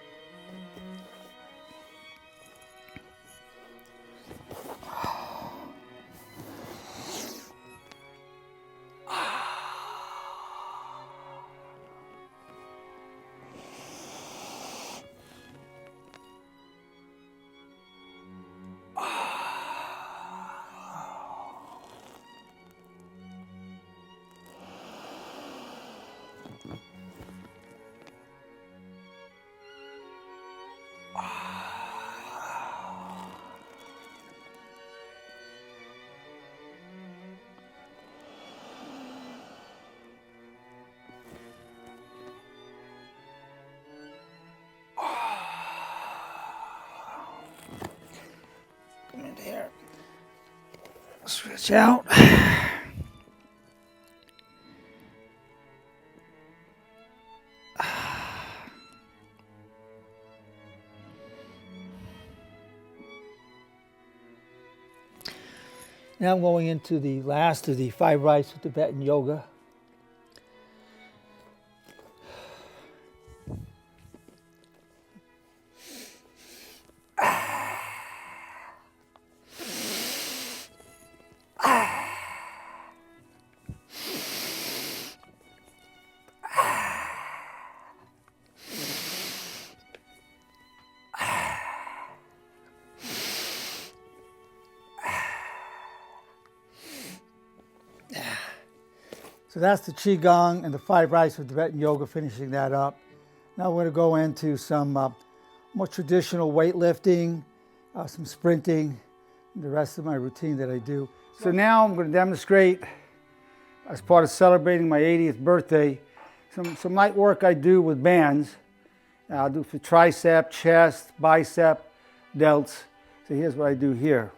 Speaker 1: Come in here. Stretch out. Now I'm going into the last of the 5 rites of Tibetan yoga. So that's the Qigong and the 5 rites of Tibetan yoga, finishing that up. Now we're going to go into some more traditional weightlifting, some sprinting, and the rest of my routine that I do. So now I'm going to demonstrate, as part of celebrating my 80th birthday, some light work I do with bands. I'll do for tricep, chest, bicep, delts. So here's what I do here.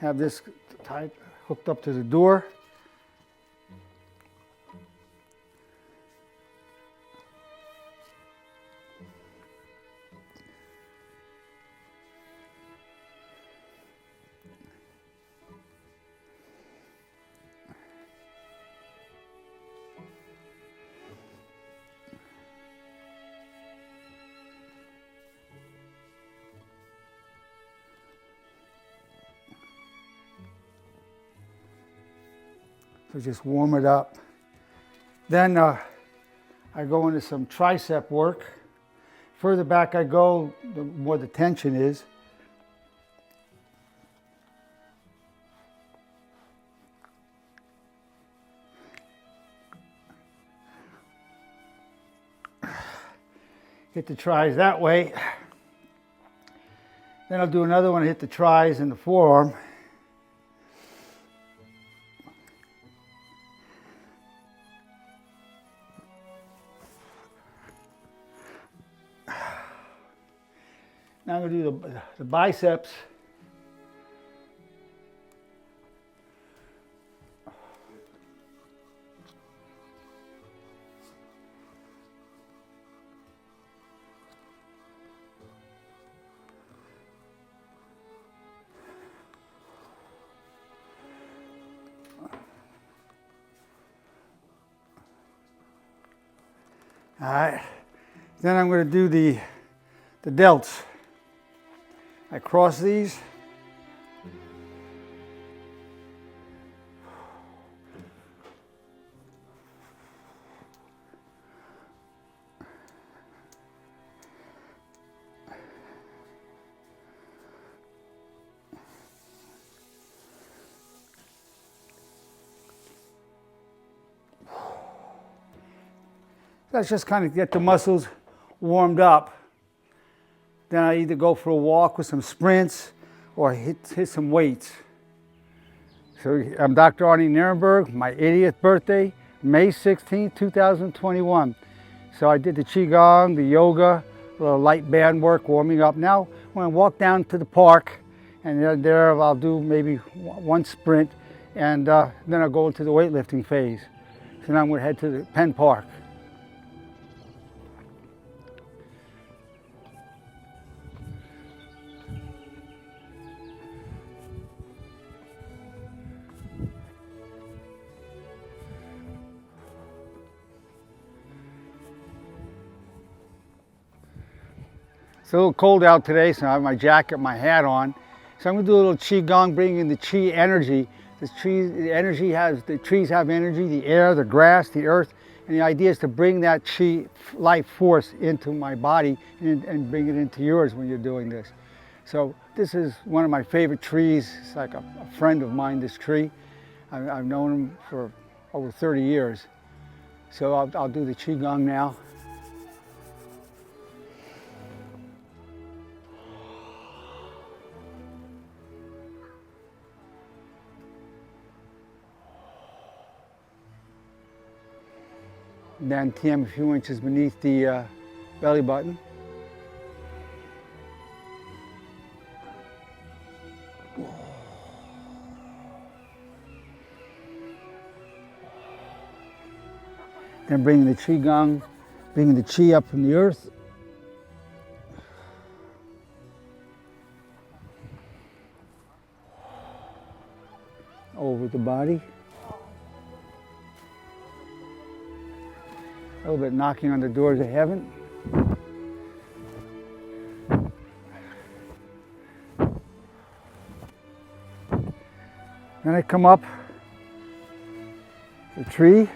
Speaker 1: Have this tied, hooked up to the door. So just warm it up. Then I go into some tricep work. Further back I go, the more the tension is. Hit the tris that way. Then I'll do another one, hit the tris in the forearm. Now I'm going to do the biceps. All right. Then I'm going to do the delts. I cross these. That's just kind of get the muscles warmed up. Then I either go for a walk with some sprints or hit some weights. So I'm Dr. Arnold Nerenberg, my 80th birthday, May 16, 2021. So I did the Qigong, the yoga, a little light band work, warming up. Now when I walk down to the park, and there I'll do maybe one sprint, and then I'll go into the weightlifting phase. So now I'm going to head to the Penn Park. It's a little cold out today, so I have my jacket, my hat on. So I'm going to do a little Qigong, bringing in the Qi energy. The trees have energy, the air, the grass, the earth. And the idea is to bring that Qi life force into my body and bring it into yours when you're doing this. So this is one of my favorite trees. It's like a friend of mine, this tree. I've known him for over 30 years. So I'll do the Qigong now. Then TM a few inches beneath the belly button. Then bringing the Qigong, bringing the Qi up from the earth. Over the body. A little bit knocking on the doors of heaven. Then I come up the tree,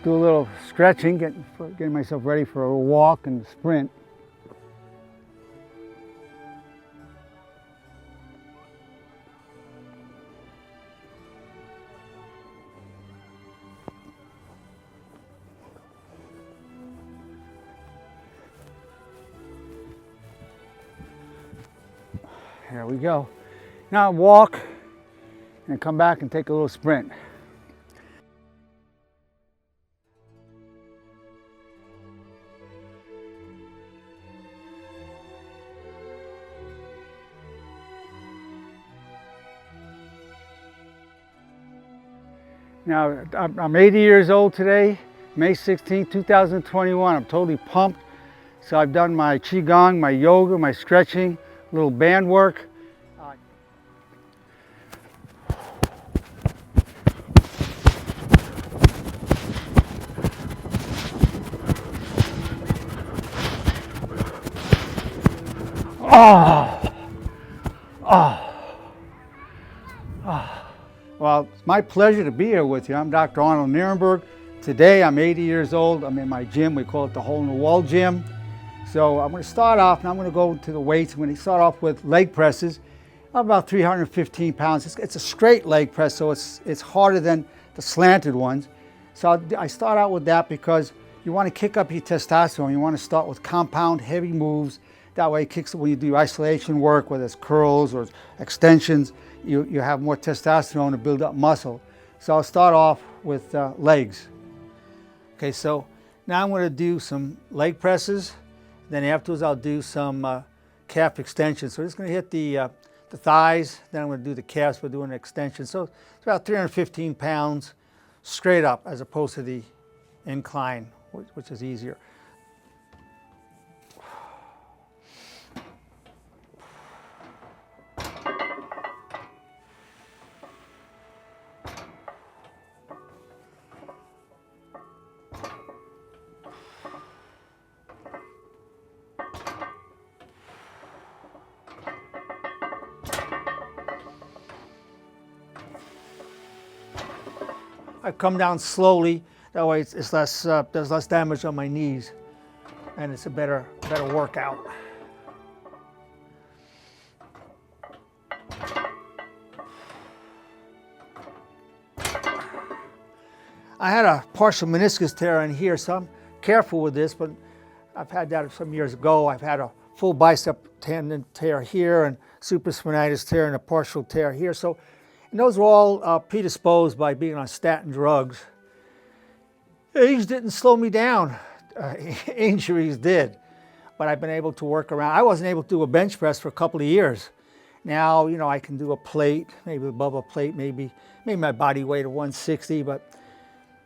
Speaker 1: do a little stretching, getting myself ready for a walk and a sprint. There we go. Now walk and come back and take a little sprint. Now I'm 80 years old today, May 16, 2021. I'm totally pumped. So I've done my Qigong, my yoga, my stretching, a little band work. Well, it's my pleasure to be here with you. I'm Dr. Arnold Nerenberg. Today I'm 80 years old. I'm in my gym. We call it the Hole in the Wall Gym. So I'm going to start off, and I'm going to go to the weights. I'm going to start off with leg presses, about 315 pounds. It's a straight leg press, so it's harder than the slanted ones. So I start out with that because you want to kick up your testosterone. You want to start with compound, heavy moves. That way it kicks up when you do isolation work, whether it's curls or extensions, you have more testosterone to build up muscle. So I'll start off with legs. Okay, so now I'm going to do some leg presses. Then afterwards I'll do some calf extensions. So I'm just going to hit the thighs, then I'm going to do the calves. We're doing an extension. So it's about 315 pounds straight up as opposed to the incline, which is easier. I come down slowly. That way it's less, there's less damage on my knees, and it's a better workout. I had a partial meniscus tear in here, so I'm careful with this, but I've had that some years ago. I've had a full bicep tendon tear here and supraspinatus tear and a partial tear here. So, and those were all predisposed by being on statin drugs. Age didn't slow me down. Injuries did, but I've been able to work around. I wasn't able to do a bench press for a couple of years. Now, you know, I can do a plate, maybe above a plate, maybe my body weight of 160, but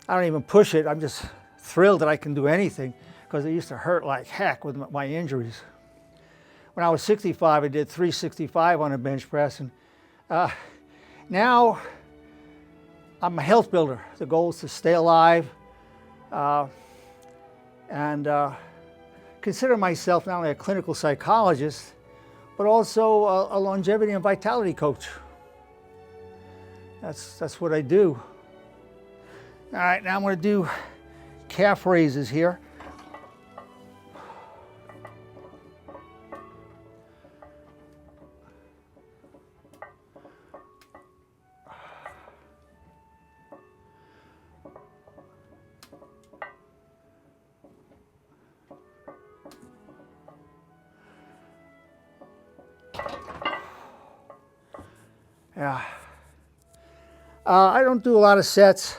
Speaker 1: I don't even push it. I'm just thrilled that I can do anything because it used to hurt like heck with my injuries. When I was 65, I did 365 on a bench press, and now I'm a health builder. The goal is to stay alive and consider myself not only a clinical psychologist, but also a longevity and vitality coach. That's what I do. All right, now I'm going to do calf raises here. Yeah. I don't do a lot of sets.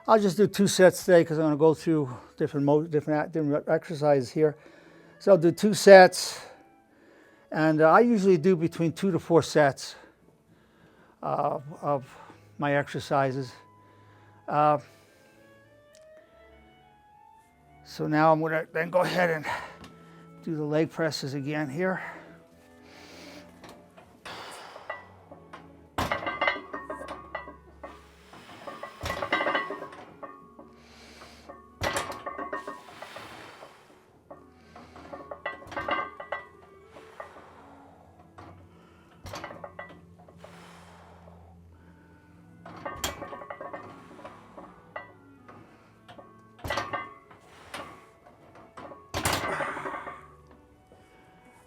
Speaker 1: I'll just do 2 sets today because I'm going to go through different exercises here. So I'll do 2 sets, and I usually do between 2 to 4 sets of my exercises. So now I'm going to then go ahead and do the leg presses again here.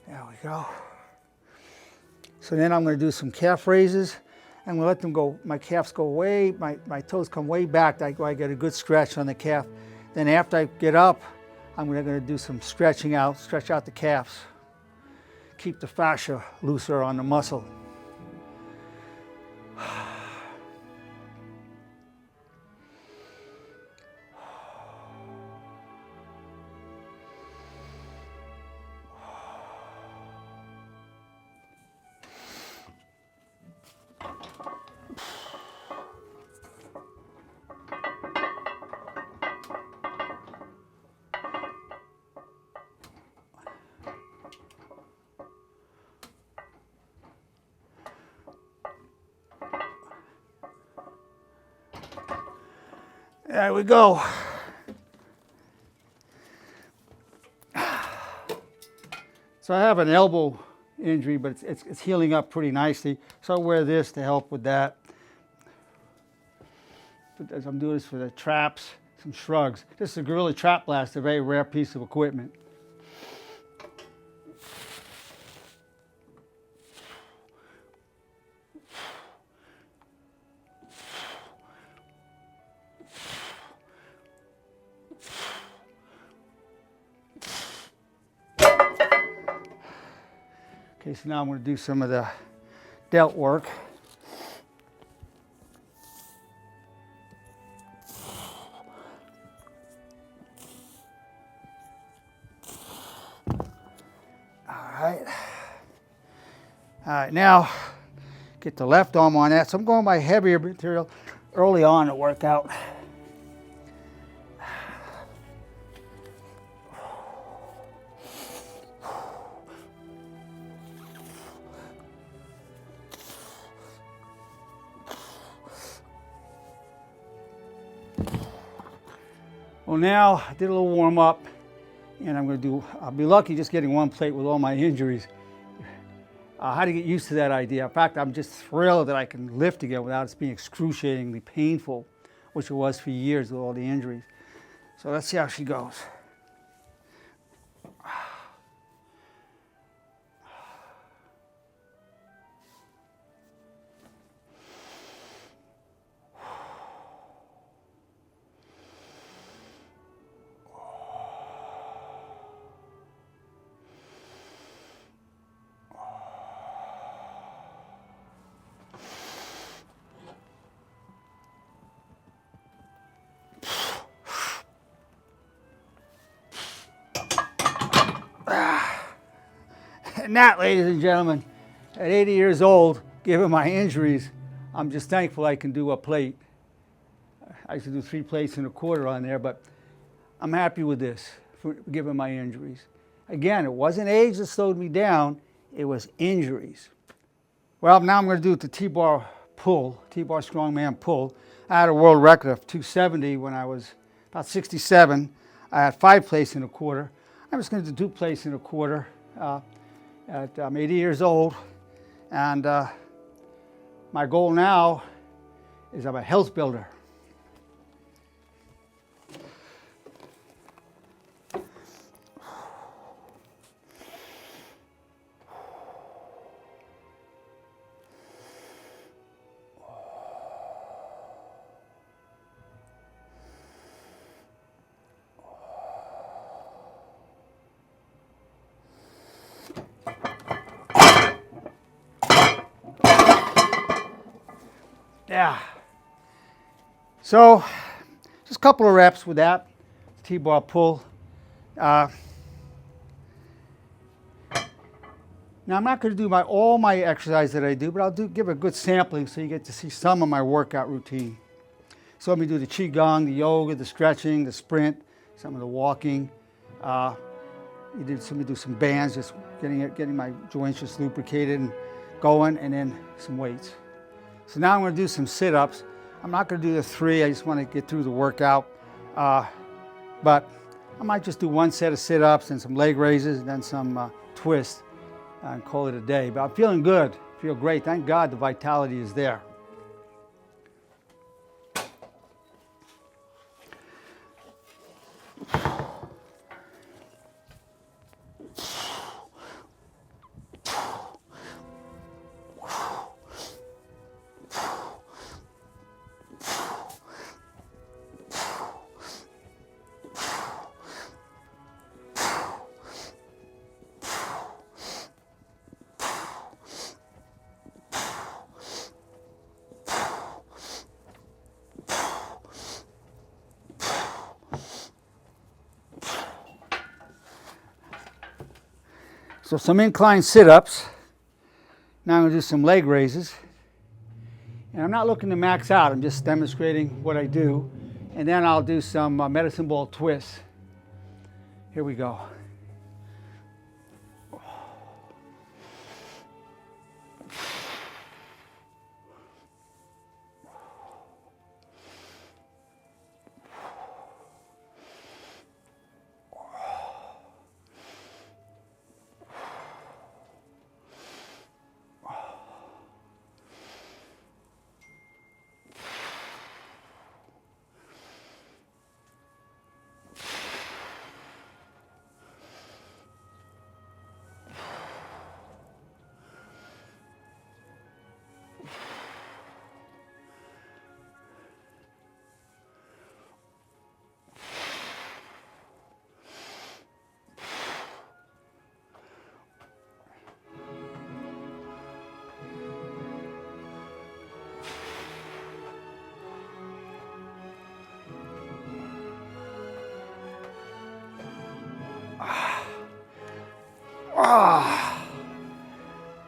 Speaker 1: There we go. So then I'm going to do some calf raises. I'm going to let them go, my calves go way, my toes come way back. I get a good stretch on the calf. Then after I get up, I'm going to do some stretching out, stretch out the calves. Keep the fascia looser on the muscle. There we go. So I have an elbow injury, but it's healing up pretty nicely. So I wear this to help with that. But as I'm doing this for the traps, some shrugs. This is a Gorilla Trap Blast, a very rare piece of equipment. Okay, so now I'm going to do some of the delt work. All right, now get the left arm on that. So I'm going by heavier material early on to work out. Well, now I did a little warm up, and I'll be lucky just getting 1 plate with all my injuries. How to get used to that idea. In fact, I'm just thrilled that I can lift again without it being excruciatingly painful, which it was for years with all the injuries. So let's see how she goes. And that, ladies and gentlemen, at 80 years old, given my injuries, I'm just thankful I can do a plate. I used to do 3 plates and a quarter on there, but I'm happy with this, given my injuries. Again, it wasn't age that slowed me down, it was injuries. Well, now I'm going to do the T-bar pull, T-bar strongman pull. I had a world record of 270 when I was about 67. I had 5 plates and a quarter. I'm just going to do 2 plates and a quarter. I'm 80 years old, and my goal now is I'm a health builder. Yeah. So, just a couple of reps with that T-bar pull. Now I'm not going to do all my exercise that I do, but I'll give a good sampling so you get to see some of my workout routine. So let me do the qigong, the yoga, the stretching, the sprint, some of the walking. Let me do some bands, just getting my joints just lubricated and going, and then some weights. So now I'm going to do some sit-ups. I'm not going to do the 3. I just want to get through the workout. But I might just do 1 set of sit-ups and some leg raises and then some twists and call it a day. But I'm feeling good. I feel great. Thank God the vitality is there. So some incline sit-ups. Now I'm going to do some leg raises. And I'm not looking to max out. I'm just demonstrating what I do. And then I'll do some medicine ball twists. Here we go.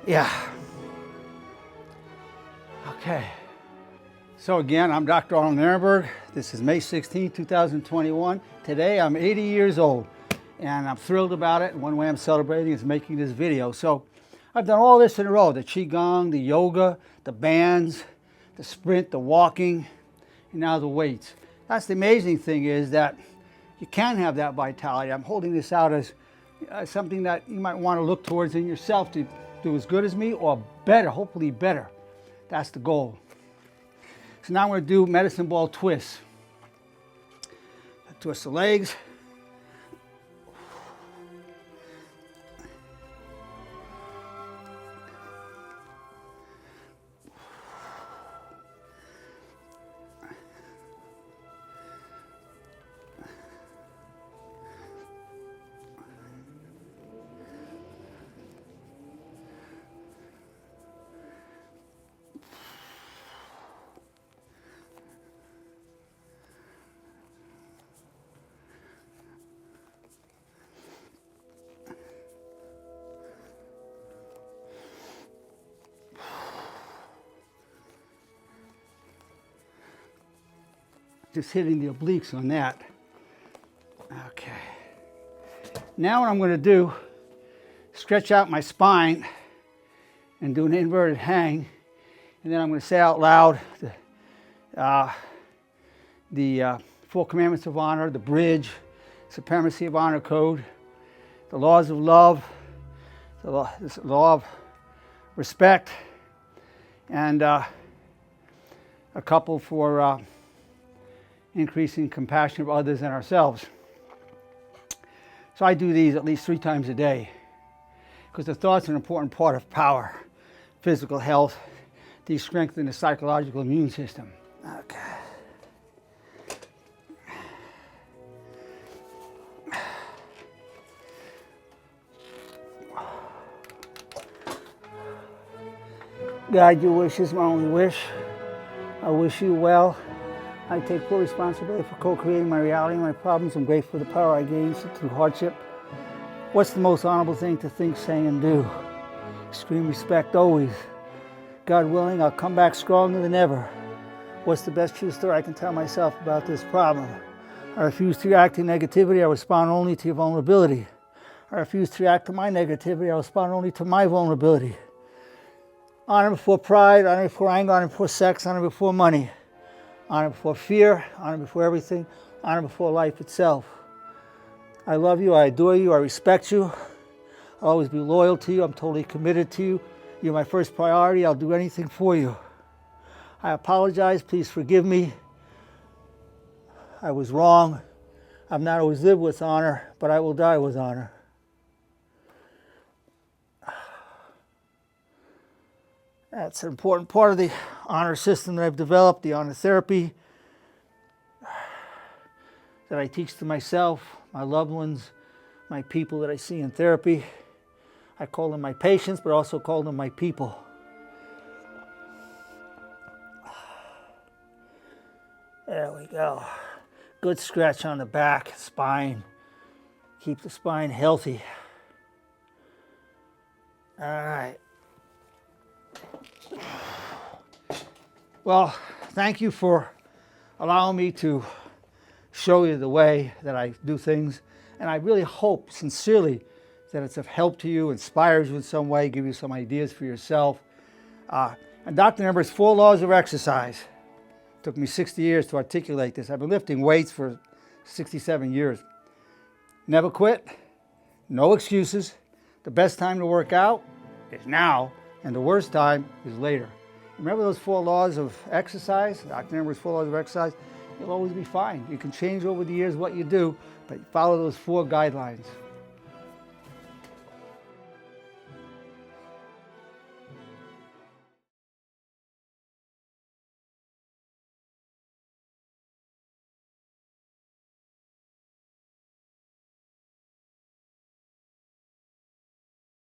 Speaker 1: Yeah. Okay. So again, I'm Dr. Arnold Nerenberg. This is May 16, 2021. Today I'm 80 years old and I'm thrilled about it. And one way I'm celebrating is making this video. So I've done all this in a row, the qigong, the yoga, the bands, the sprint, the walking, and now the weights. That's the amazing thing, is that you can have that vitality. I'm holding this out as something that you might want to look towards in yourself to do as good as me or better, hopefully better. That's the goal. So now we're going to do medicine ball twists. Twist the legs. practice hitting the obliques on that. Okay. Now what I'm going to do, stretch out my spine and do an inverted hang, and then I'm going to say out loud the 4 commandments of honor, the bridge, supremacy of honor code, the laws of love, the law of respect, and a couple for increasing compassion of others and ourselves. So I do these at least 3 times a day because the thoughts are an important part of power, physical health. These strengthen the psychological immune system. Okay. God, your wish is my only wish. I wish you well. I take full responsibility for co-creating my reality and my problems. I'm grateful for the power I gained through hardship. What's the most honorable thing to think, say, and do? Extreme respect always. God willing, I'll come back stronger than ever. What's the best true story I can tell myself about this problem? I refuse to react to negativity. I respond only to your vulnerability. I refuse to react to my negativity. I respond only to my vulnerability. Honor before pride, honor before anger, honor before sex, honor before money. Honor before fear, honor before everything, honor before life itself. I love you, I adore you, I respect you. I'll always be loyal to you, I'm totally committed to you. You're my first priority, I'll do anything for you. I apologize, please forgive me. I was wrong. I've not always lived with honor, but I will die with honor. That's an important part of the honor system that I've developed, the honor therapy that I teach to myself, my loved ones, my people that I see in therapy. I call them my patients, but also call them my people. There we go. Good stretch on the back, spine. Keep the spine healthy. All right. Well, thank you for allowing me to show you the way that I do things. And I really hope sincerely that it's of help to you, inspires you in some way, give you some ideas for yourself. And Dr. Nerenberg's 4 laws of exercise. It took me 60 years to articulate this. I've been lifting weights for 67 years. Never quit, no excuses. The best time to work out is now, and the worst time is later. Remember those 4 laws of exercise? Dr. Nerenberg's 4 laws of exercise? You'll always be fine. You can change over the years what you do, but follow those 4 guidelines.